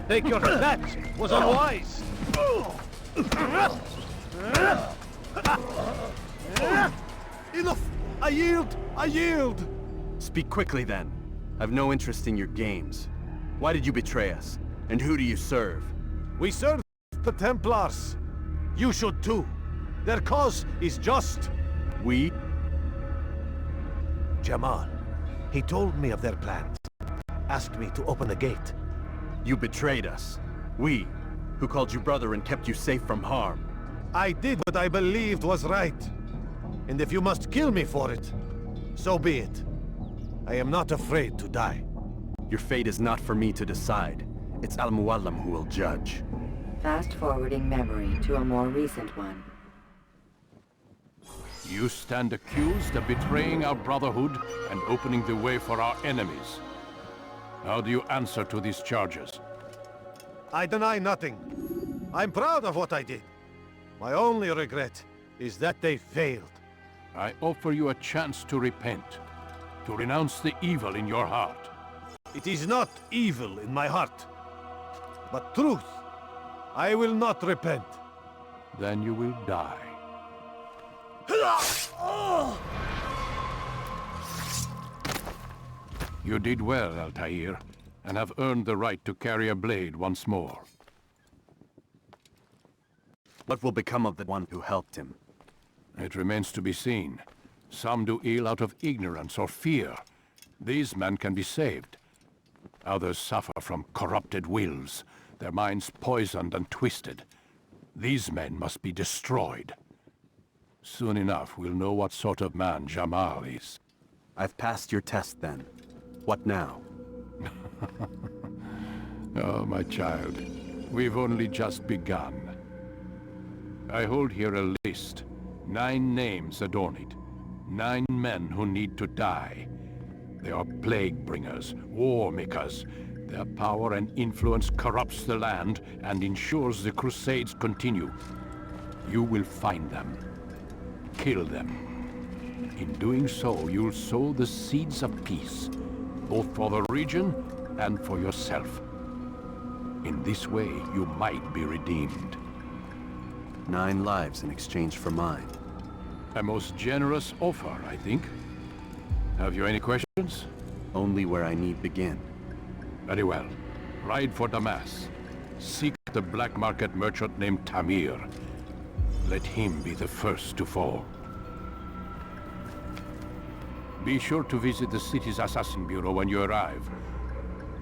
Take your that was unwise. Enough! I yield! I yield! Speak quickly then. I've no interest in your games. Why did you betray us? And who do you serve? We serve the Templars. You should too. Their cause is just. We? Jamal. He told me of their plans. Asked me to open the gate. You betrayed us. We, who called you brother and kept you safe from harm. I did what I believed was right. And if you must kill me for it, so be it. I am not afraid to die. Your fate is not for me to decide. It's Al-Mualim who will judge. Fast-forwarding memory to a more recent one. You stand accused of betraying our brotherhood and opening the way for our enemies. How do you answer to these charges? I deny nothing. I'm proud of what I did. My only regret is that they failed. I offer you a chance to repent, to renounce the evil in your heart. It is not evil in my heart, but truth. I will not repent. Then you will die. You did well, Altair, and have earned the right to carry a blade once more. What will become of the one who helped him? It remains to be seen. Some do ill out of ignorance or fear. These men can be saved. Others suffer from corrupted wills, their minds poisoned and twisted. These men must be destroyed. Soon enough, we'll know what sort of man Jamal is. I've passed your test then. What now? Oh, my child. We've only just begun. I hold here a list. 9 names adorn it. 9 men who need to die. They are plague bringers, war makers. Their power and influence corrupts the land and ensures the crusades continue. You will find them. Kill them. In doing so, you'll sow the seeds of peace, both for the region and for yourself. In this way, you might be redeemed. 9 lives in exchange for mine. A most generous offer, I think. Have you any questions? Only where I need begin. Very well. Ride for Damas. Seek the black market merchant named Tamir. Let him be the first to fall. Be sure to visit the city's assassin bureau when you arrive.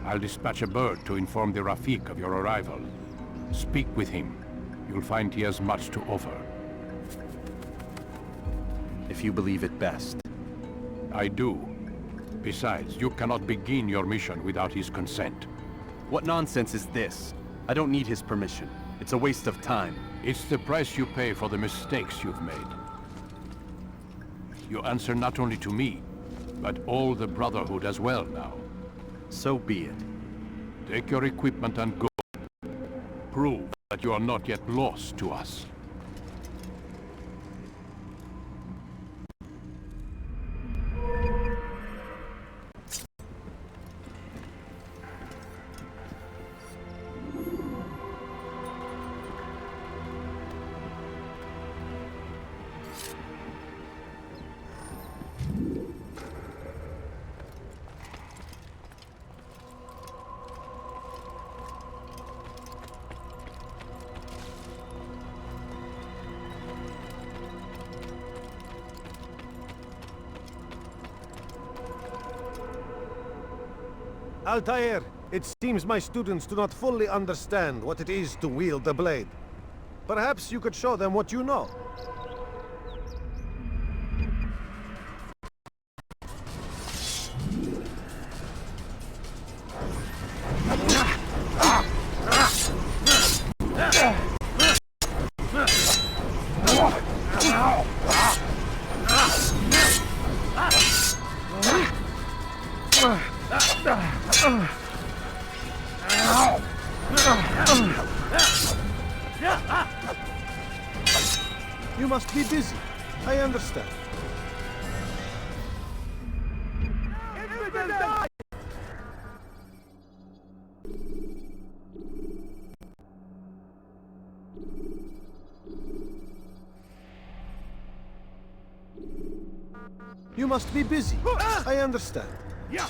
I'll dispatch a bird to inform the Rafik of your arrival. Speak with him. You'll find he has much to offer. If you believe it best. I do. Besides, you cannot begin your mission without his consent. What nonsense is this? I don't need his permission. It's a waste of time. It's the price you pay for the mistakes you've made. You answer not only to me, but all the Brotherhood as well now. So be it. Take your equipment and go. Prove that you are not yet lost to us. Altair, it seems my students do not fully understand what it is to wield the blade. Perhaps you could show them what you know. You must be busy. I understand. You must be busy. I understand. Yeah.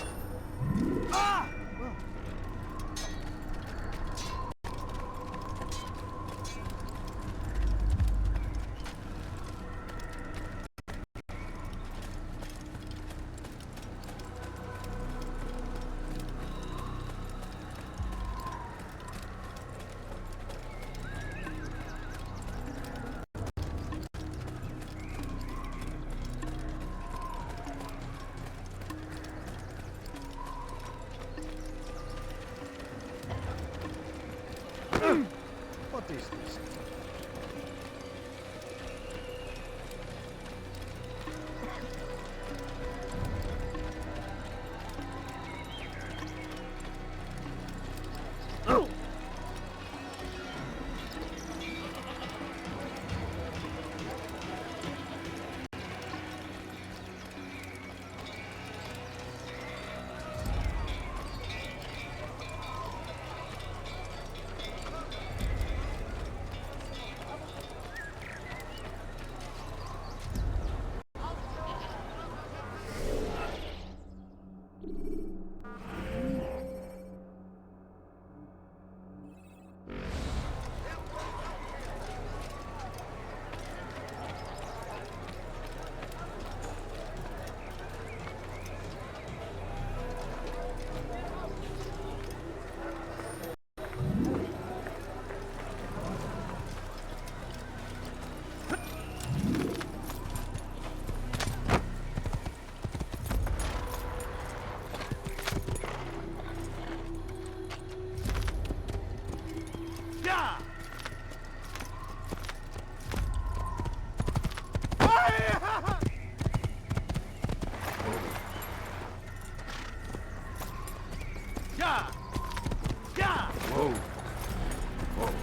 What is this?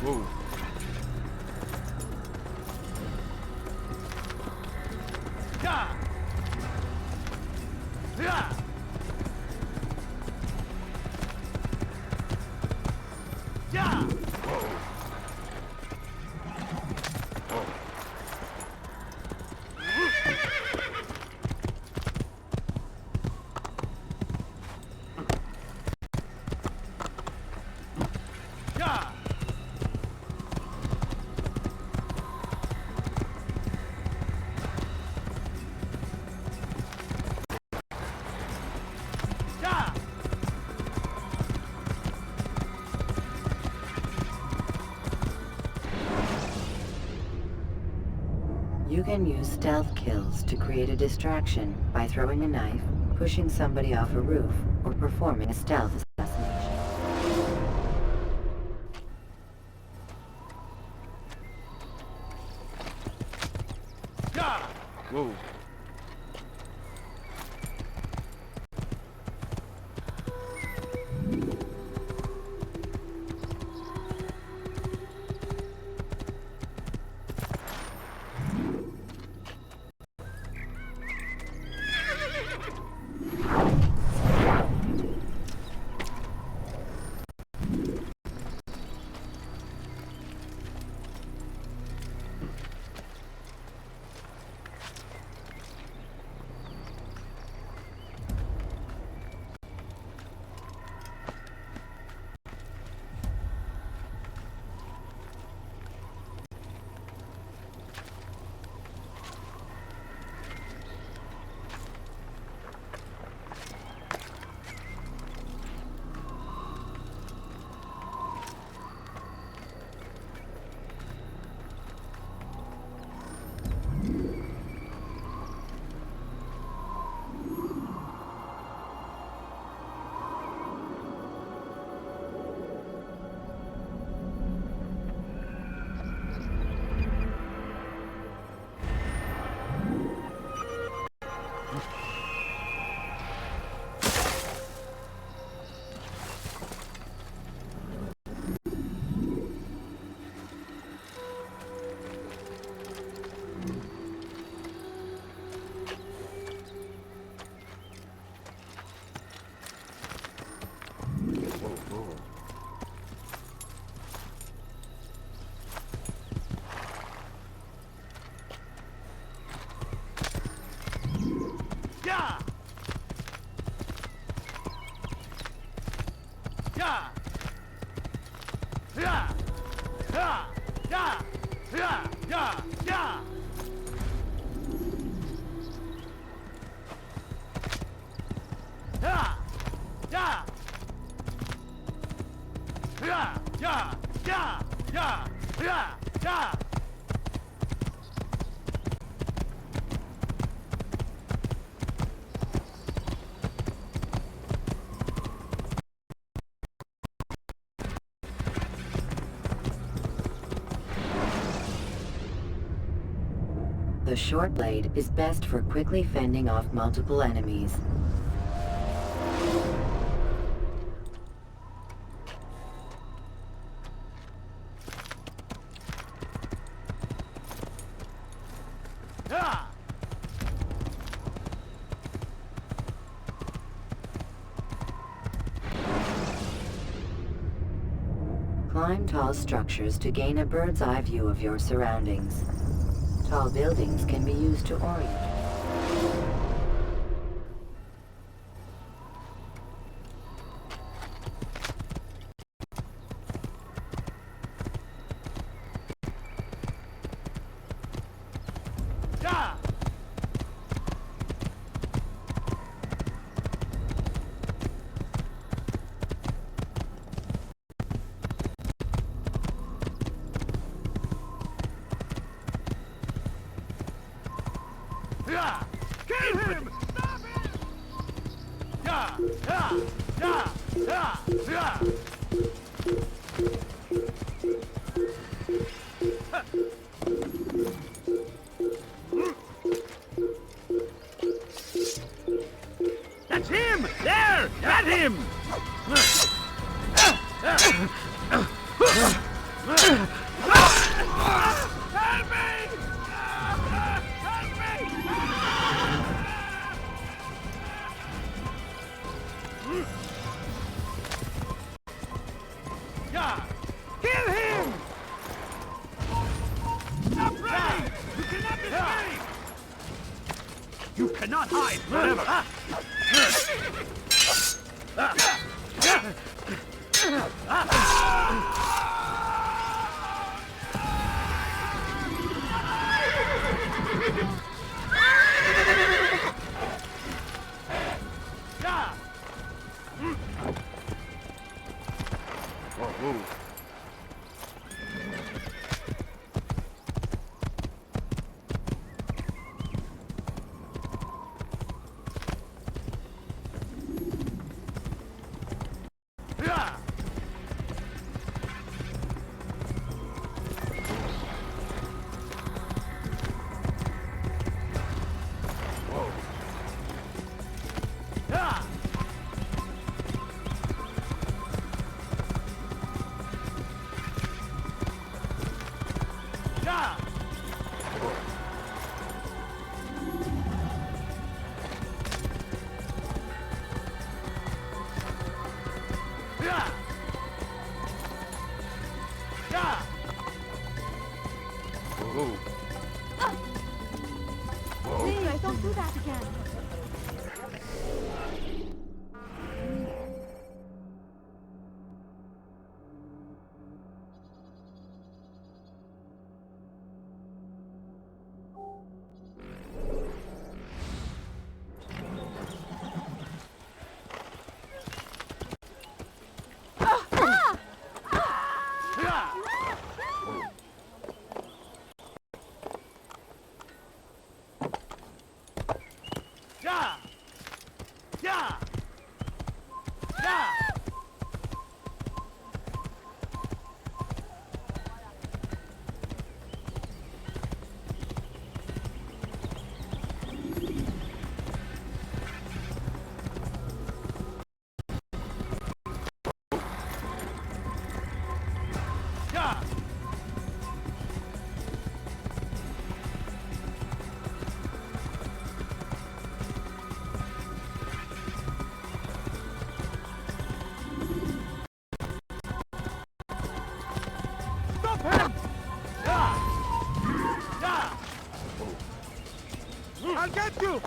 Whoa. Yeah. Yeah. Yeah. You can use stealth kills to create a distraction by throwing a knife, pushing somebody off a roof, or performing a stealth assassination. Whoa. The short blade is best for quickly fending off multiple enemies. Climb tall structures to gain a bird's eye view of your surroundings. Tall buildings can be used to orient. Kill him! Stop him! Yeah! Yeah! Yeah! Yeah! Yeah! That's him! There! Got him! Kill him! Stop running! You cannot escape! You cannot hide forever! Please, don't do that again. I'll get you!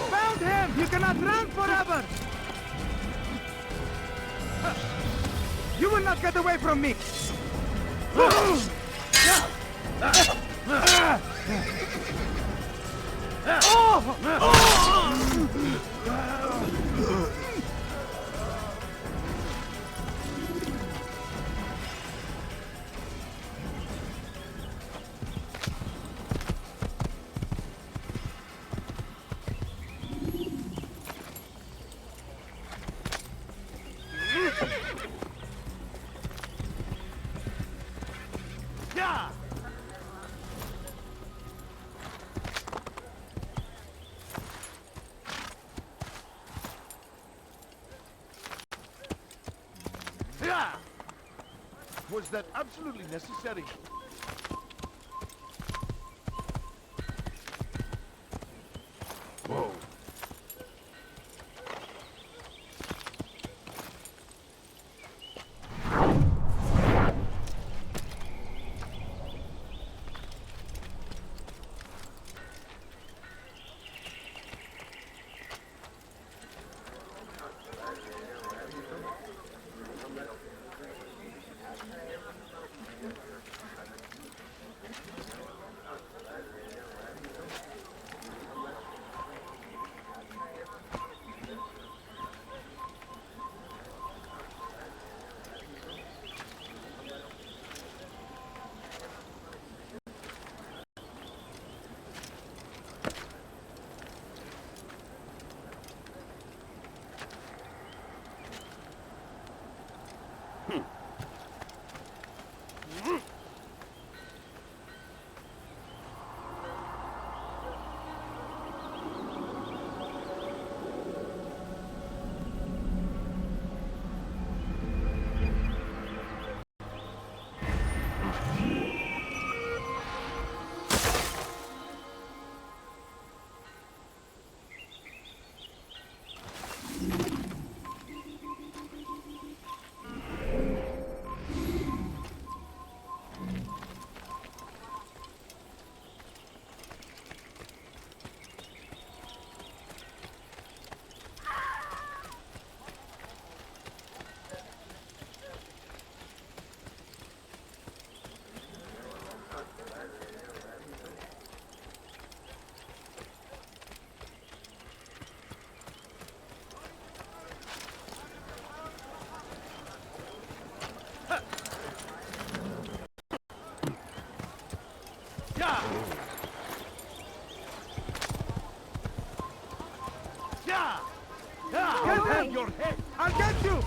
Found him! You cannot run forever! You will not get away from me! Was that absolutely necessary? Whoa. Yeah! Yeah! Yeah! Can't have your head! I'll get you!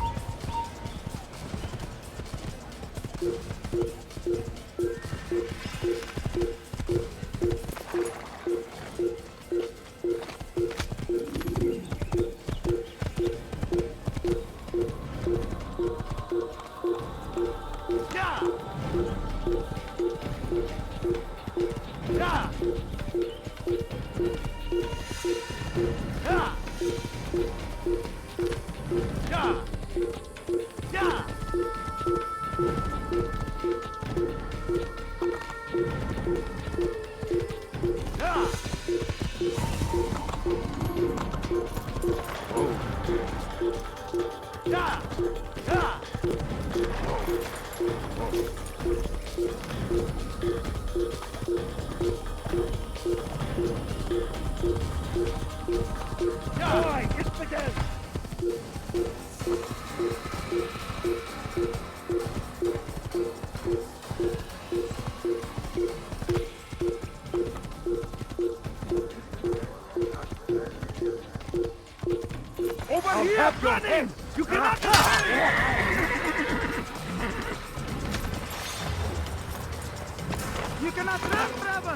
Over here, running! You cannot You cannot run forever!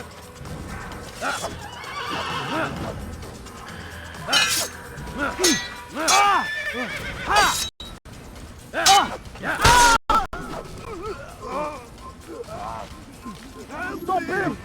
Stop him!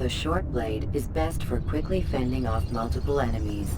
The short blade is best for quickly fending off multiple enemies.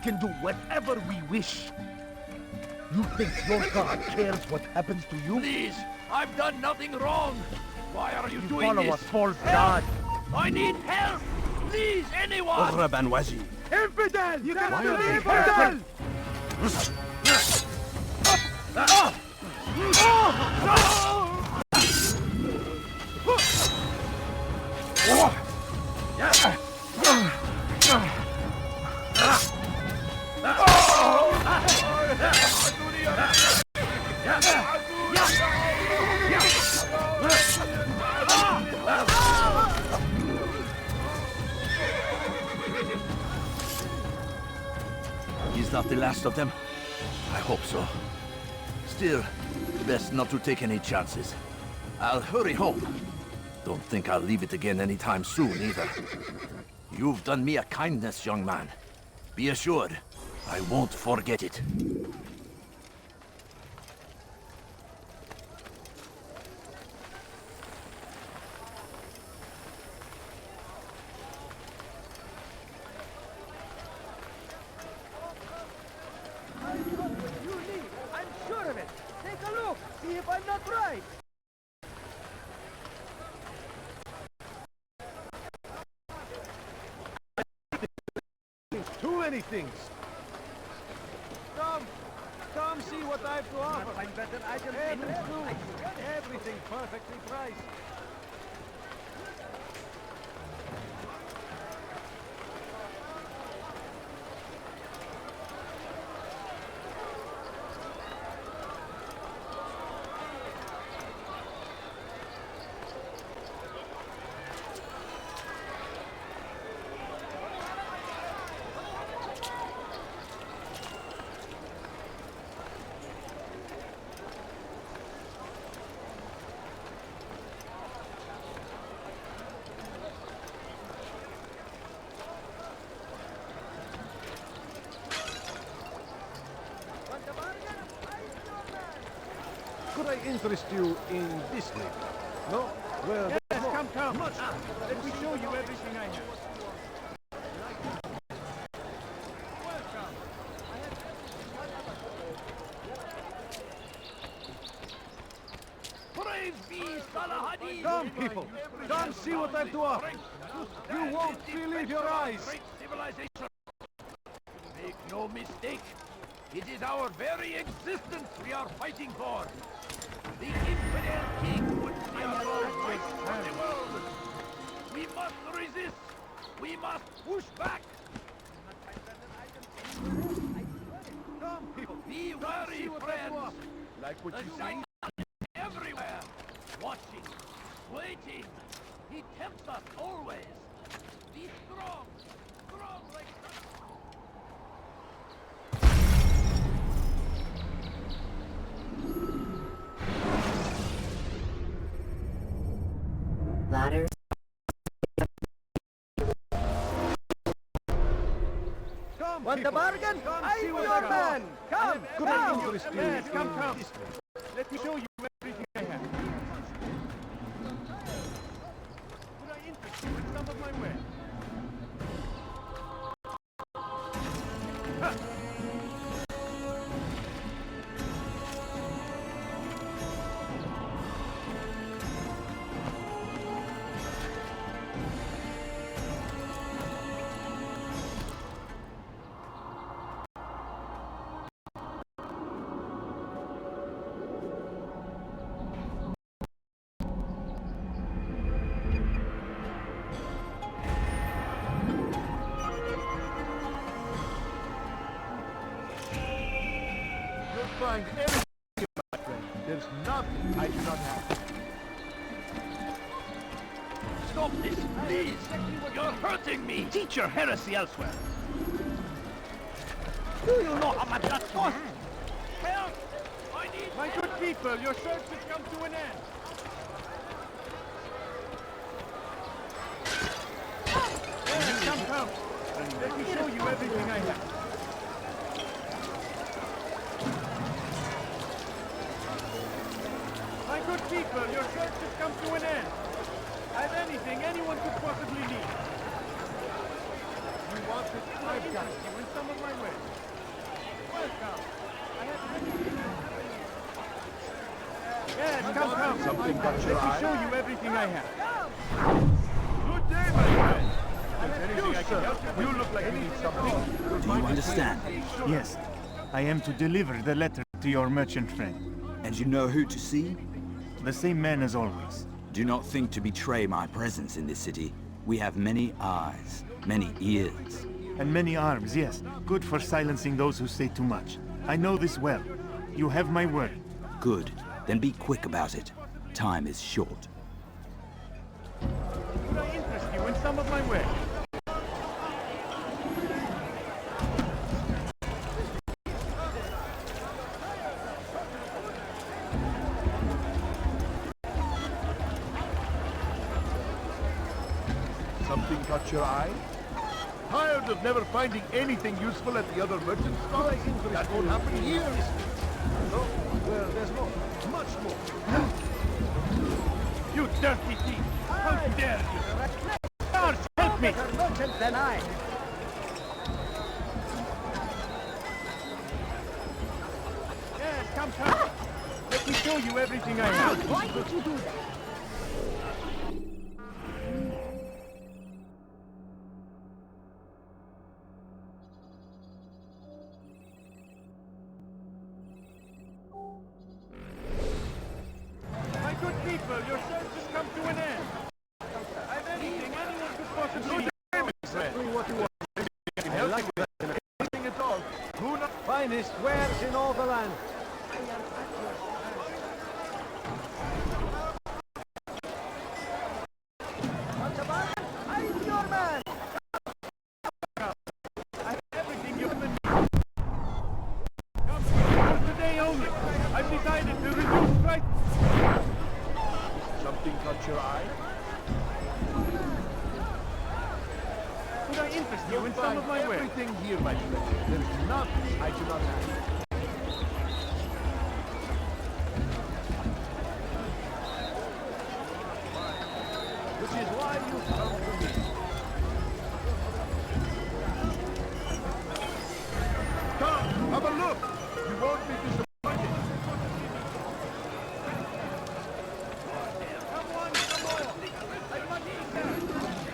can do whatever we wish. You think your god cares what happens to you? Please, I've done nothing wrong. Why are you doing follow this? a false Help! god. I need help! Please, anyone! Banwazi. Infidel! You Why cannot are be they infidel! He's not the last of them. I hope so. Still, best not to take any chances. I'll hurry home. Don't think I'll leave it again anytime soon, either. You've done me a kindness, young man. Be assured, I won't forget it. I'm sure of it. Take a look. See if I'm not right. Too many things. Come see what I've to offer. I better I can Everything perfectly priced. Could I interest you in this lady? No? Well, yes, come. Let me show you everything I have. Praise be Salahadin! Come, people! Come see what I've to offer! You won't believe your eyes! Great civilization! Make no mistake, it is our very existence we are fighting for! The infidel king would see us all break from the world! We must resist! We must push back! Come, people! Be wary, friends! Like what you see? Everywhere! Watching, waiting! He tempts us always! Be strong! Strong like Ladders. Come, Want a bargain? I'm your man! Come! Could I interest you? Yes, come. Let me show you everything I have. Could I interest you in some of my wares? Find everything, my friend. There's nothing I do not have. Stop this, please! You're hurting me! Teach your heresy elsewhere. Do you know how much that costs? Help! I need My good people, your search has come to an end. Yes, come. Let me show you everything I have. My good people, your search has come to an end. I have anything anyone could possibly need. You want it? I've got it. You in some of my way. Welcome. Yes, come. Something got your eye? Let me show you everything I have. Good day, my friend. You, sir. You look like you need something. Do you understand? Yes. I am to deliver the letter to your merchant friend. And you know who to see? The same man as always. Do not think to betray my presence in this city. We have many eyes, many ears. And many arms, yes. Good for silencing those who say too much. I know this well. You have my word. Good. Then be quick about it. Time is short. Could I interest you in some of my work? Something caught your eye? Tired of never finding anything useful at the other merchant stalls? That won't happen here. No, well, there's more. Much more. You dirty thief! How dare you! Sarge, help me! Merchant than I. Yes, come. Let me show you everything I have. Why did you do that? My good people, your search has come to an end. I've anything anyone could possibly do. Exactly what you want. I like that. Anything at all. Who knows? Finest wares in all the land. I'm your man. I have everything you ever need. Come for today only. I've decided to reduce price. Something caught your eye? Could I interest you in some of my work? Everything here, my friend. There is nothing I do not have. Which is why you come to me. Come, have a look. You won't be disappointed.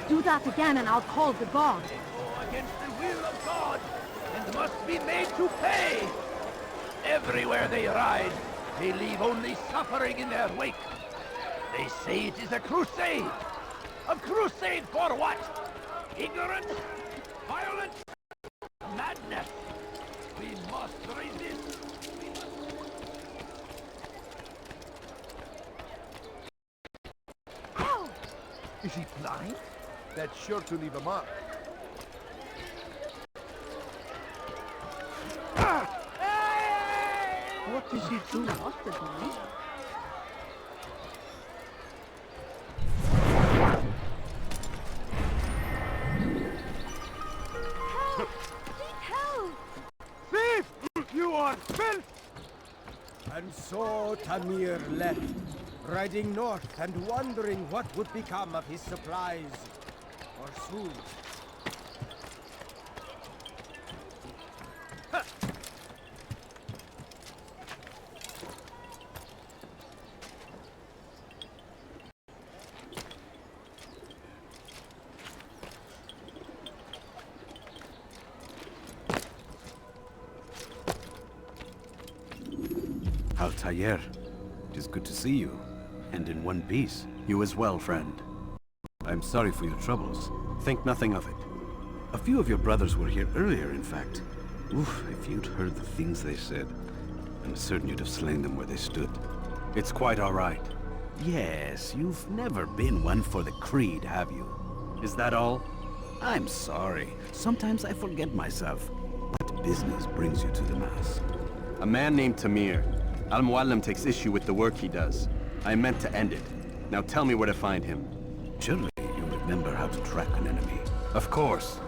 Do that again and I'll call the god. Against the will of God, and must be made to pay. Everywhere they ride, they leave only suffering in their wake. They say it is a crusade. A crusade for what? Ignorance? Violence? Madness? We must resist. Is he blind? That's sure to leave a mark. What did you do? Thief! You are filth! And so Tamir left, riding north and wondering what would become of his supplies. Or soon. Altair, it is good to see you, and in one piece. You as well, friend. I'm sorry for your troubles. Think nothing of it. A few of your brothers were here earlier, in fact. Oof, if you'd heard the things they said, I'm certain you'd have slain them where they stood. It's quite all right. Yes, you've never been one for the creed, have you? Is that all? I'm sorry. Sometimes I forget myself. What business brings you to the Mass? A man named Tamir. Al-Muallim takes issue with the work he does. I meant to end it. Now tell me where to find him. Surely you remember how to track an enemy. Of course.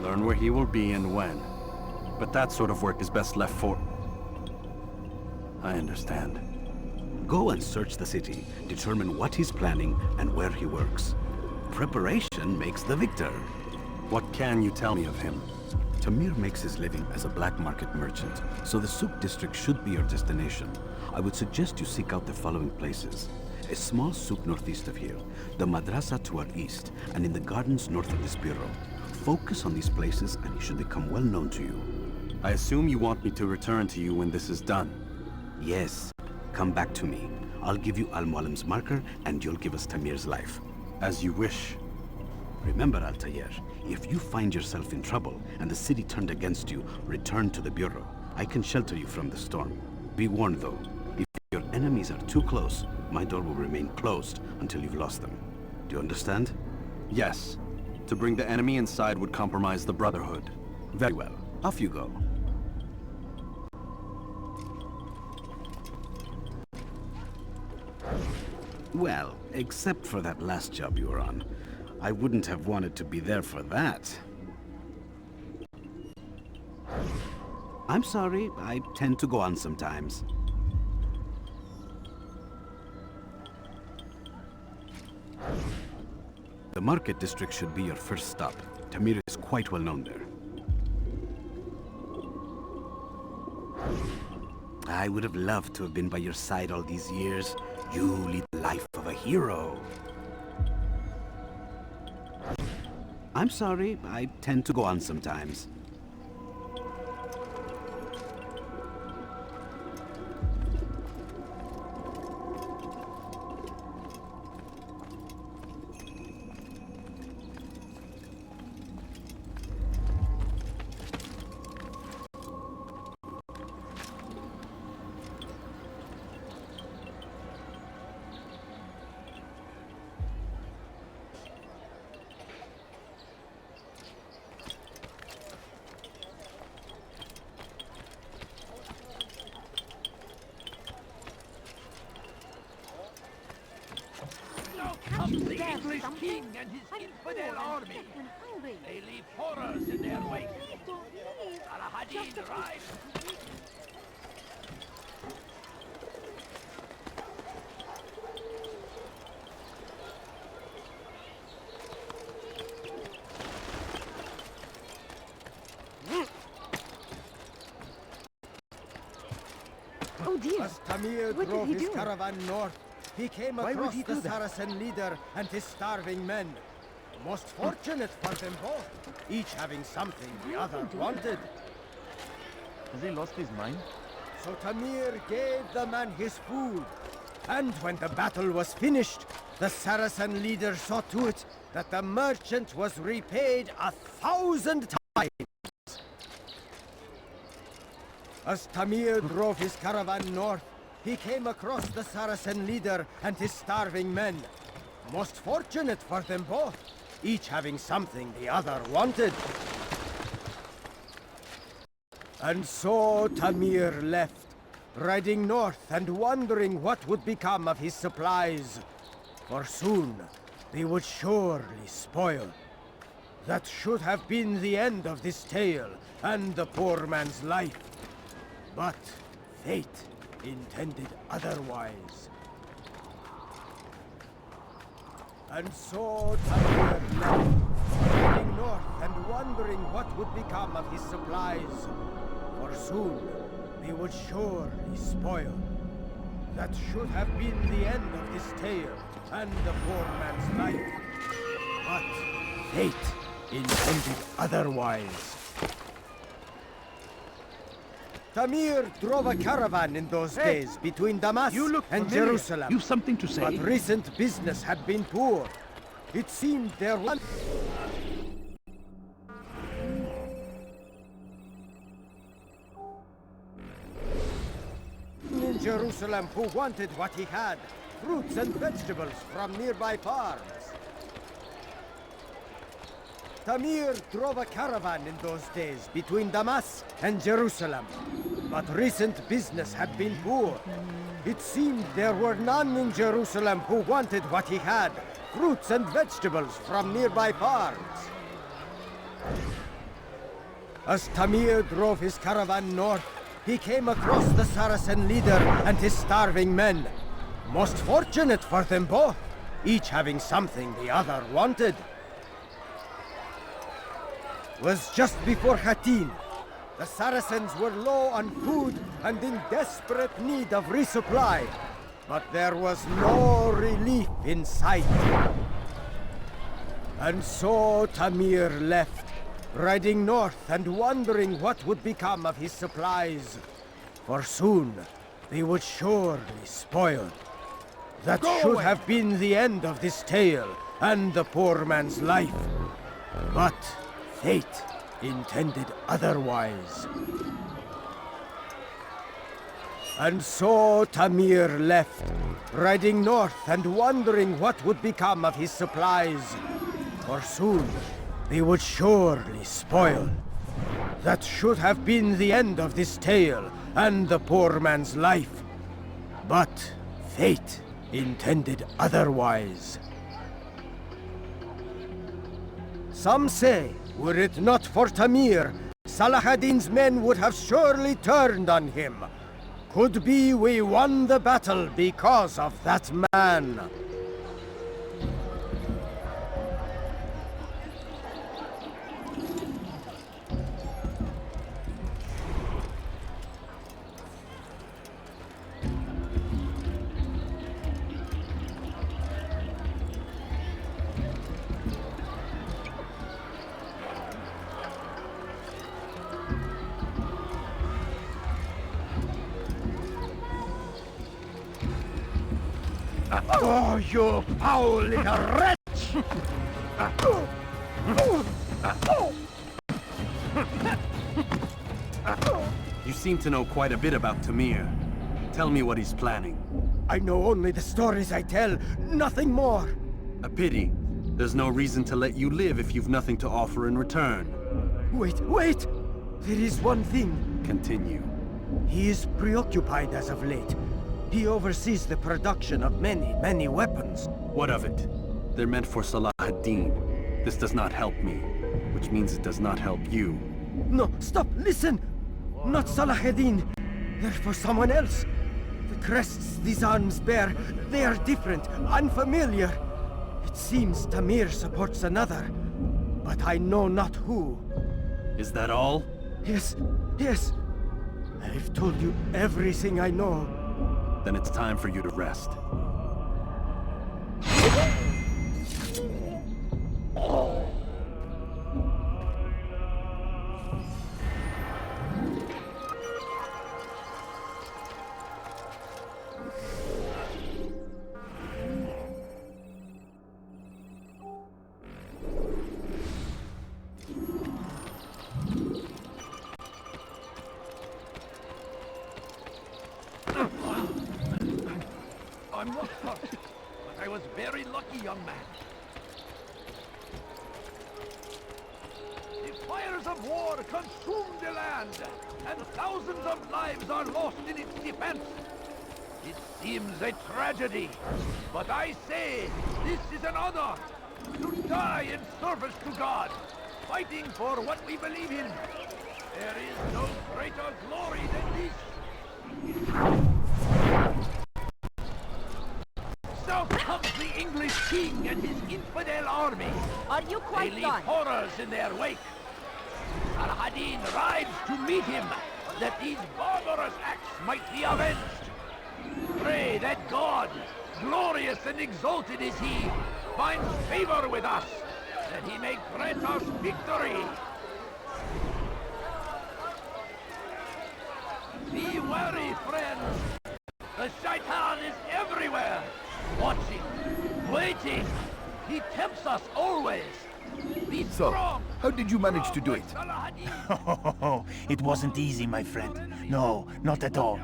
Learn where he will be and when. But that sort of work is best left for... I understand. Go and search the city, determine what he's planning and where he works. Preparation makes the victor. What can you tell me of him? Tamir makes his living as a black market merchant, so the souk district should be your destination. I would suggest you seek out the following places. A small souk northeast of here, the madrasa to our east, and in the gardens north of this bureau. Focus on these places and he should become well known to you. I assume you want me to return to you when this is done. Yes. Come back to me. I'll give you Al-Mualim's marker and you'll give us Tamir's life. As you wish. Remember, Altair, if you find yourself in trouble and the city turned against you, return to the bureau. I can shelter you from the storm. Be warned though, if your enemies are too close, my door will remain closed until you've lost them. Do you understand? Yes. To bring the enemy inside would compromise the Brotherhood. Very well. Off you go. Well, except for that last job you were on. I wouldn't have wanted to be there for that. I'm sorry, I tend to go on sometimes. The market district should be your first stop. Tamir is quite well known there. I would have loved to have been by your side all these years. You lead the life of a hero. I'm sorry, I tend to go on sometimes. The English king and his infidel army. They leave horrors in their wake. Al-Hadid arrives. Oh dear. As Tamir What drove did he his do? caravan north, he came Why would across he the do that? Saracen leader and his starving men. Most fortunate for them both, each having something the other wanted. Has he lost his mind? So Tamir gave the man his food. And when the battle was finished, the Saracen leader saw to it that the merchant was repaid 1,000 times. As Tamir drove his caravan north, he came across the Saracen leader and his starving men. Most fortunate for them both, each having something the other wanted. And so Tamir left, riding north and wondering what would become of his supplies. For soon, they would surely spoil. That should have been the end of this tale and the poor man's life. But fate intended otherwise. And so Tamir left, riding north and wondering what would become of his supplies. For soon, they would surely spoil. That should have been the end of this tale and the poor man's life. But fate intended otherwise. Tamir drove a caravan in those days between Damascus and Jerusalem. You've something to say? But recent business had been poor. It seemed there was in Jerusalem who wanted what he had, fruits and vegetables from nearby farms. Tamir drove a caravan in those days between Damascus and Jerusalem. But recent business had been poor. It seemed there were none in Jerusalem who wanted what he had, fruits and vegetables from nearby farms. As Tamir drove his caravan north, he came across the Saracen leader and his starving men. Most fortunate for them both, each having something the other wanted. was just before Hattin. The Saracens were low on food and in desperate need of resupply, but there was no relief in sight. And so Tamir left, riding north and wondering what would become of his supplies. For soon, they would surely spoil. That should have been the end of this tale and the poor man's life. But fate intended otherwise. And so Tamir left, riding north and wondering what would become of his supplies. For soon, they would surely spoil. That should have been the end of this tale and the poor man's life. But fate intended otherwise. Some say, were it not for Tamir, Saladin's men would have surely turned on him. Could be we won the battle because of that man. Oh, you foul little wretch! You seem to know quite a bit about Tamir. Tell me what he's planning. I know only the stories I tell, nothing more. A pity. There's no reason to let you live if you've nothing to offer in return. Wait! There is one thing. Continue. He is preoccupied as of late. He oversees the production of many weapons. What of it? They're meant for Salah ad-Din. This does not help me, which means it does not help you. No, stop, listen! Not Salah ad-Din. They're for someone else. The crests these arms bear, they are different, unfamiliar. It seems Tamir supports another, but I know not who. Is that all? Yes. I've told you everything I know. Then it's time for you to rest. I'm not hurt, but I was very lucky, young man. The fires of war consume the land, and thousands of lives are lost in its defense. It seems a tragedy, but I say this is an honor, to die in service to God, fighting for what we believe in. There is no greater glory than this. Now comes the English king and his infidel army. Are you quite They done? leave horrors in their wake. Saladin rides to meet him, that these barbarous acts might be avenged. Pray that God, glorious and exalted is he, finds favor with us, that he may grant us victory. Be wary, friends. The shaitan is everywhere. Watching, waiting. He tempts us always. Be strong. How did you manage to do it? It wasn't easy, my friend. No, not at all.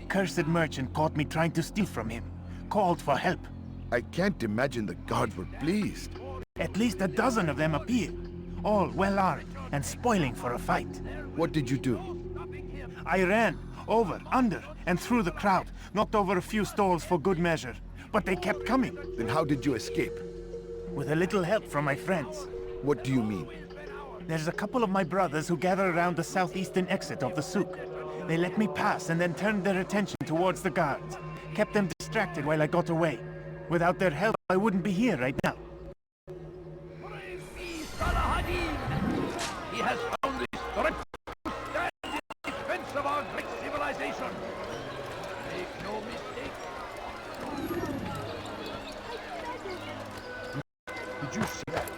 Cursed merchant caught me trying to steal from him. Called for help. I can't imagine the guards were pleased. At least a dozen of them appeared. All well-armed and spoiling for a fight. What did you do? I ran, over, under, and through the crowd. Knocked over a few stalls for good measure. But they kept coming. Then how did you escape? With a little help from my friends. What do you mean? There's a couple of my brothers who gather around the southeastern exit of the souk. They let me pass and then turned their attention towards the guards. Kept them distracted while I got away. Without their help, I wouldn't be here right now. Praise be Saladin! He Did you see that?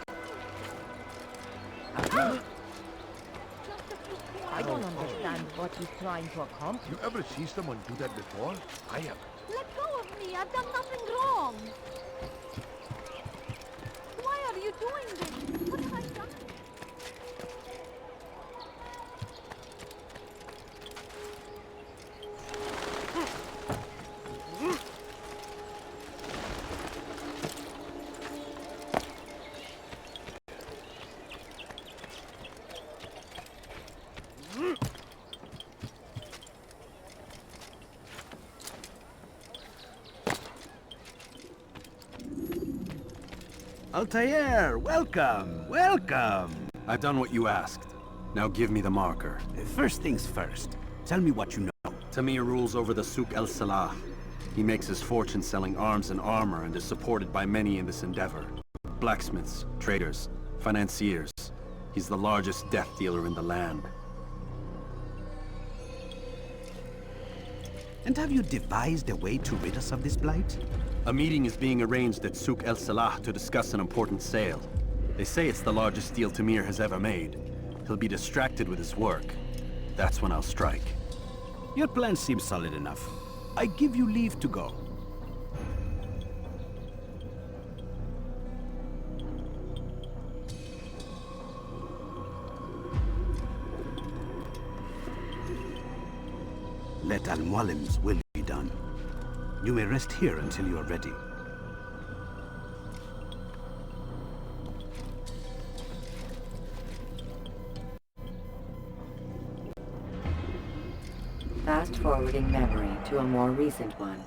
I don't understand what he's trying to accomplish. You ever see someone do that before? I haven't. Let go of me! I've done nothing wrong! Why are you doing this? What have I done? Altair, welcome, welcome! I've done what you asked. Now give me the marker. First things first. Tell me what you know. Tamir rules over the Souk El Salah. He makes his fortune selling arms and armor and is supported by many in this endeavor. Blacksmiths, traders, financiers. He's the largest death dealer in the land. And have you devised a way to rid us of this blight? A meeting is being arranged at Souk El Salah to discuss an important sale. They say it's the largest deal Tamir has ever made. He'll be distracted with his work. That's when I'll strike. Your plan seems solid enough. I give you leave to go. Let Al-Mualim's will be done. You may rest here until you are ready. Fast-forwarding memory to a more recent one.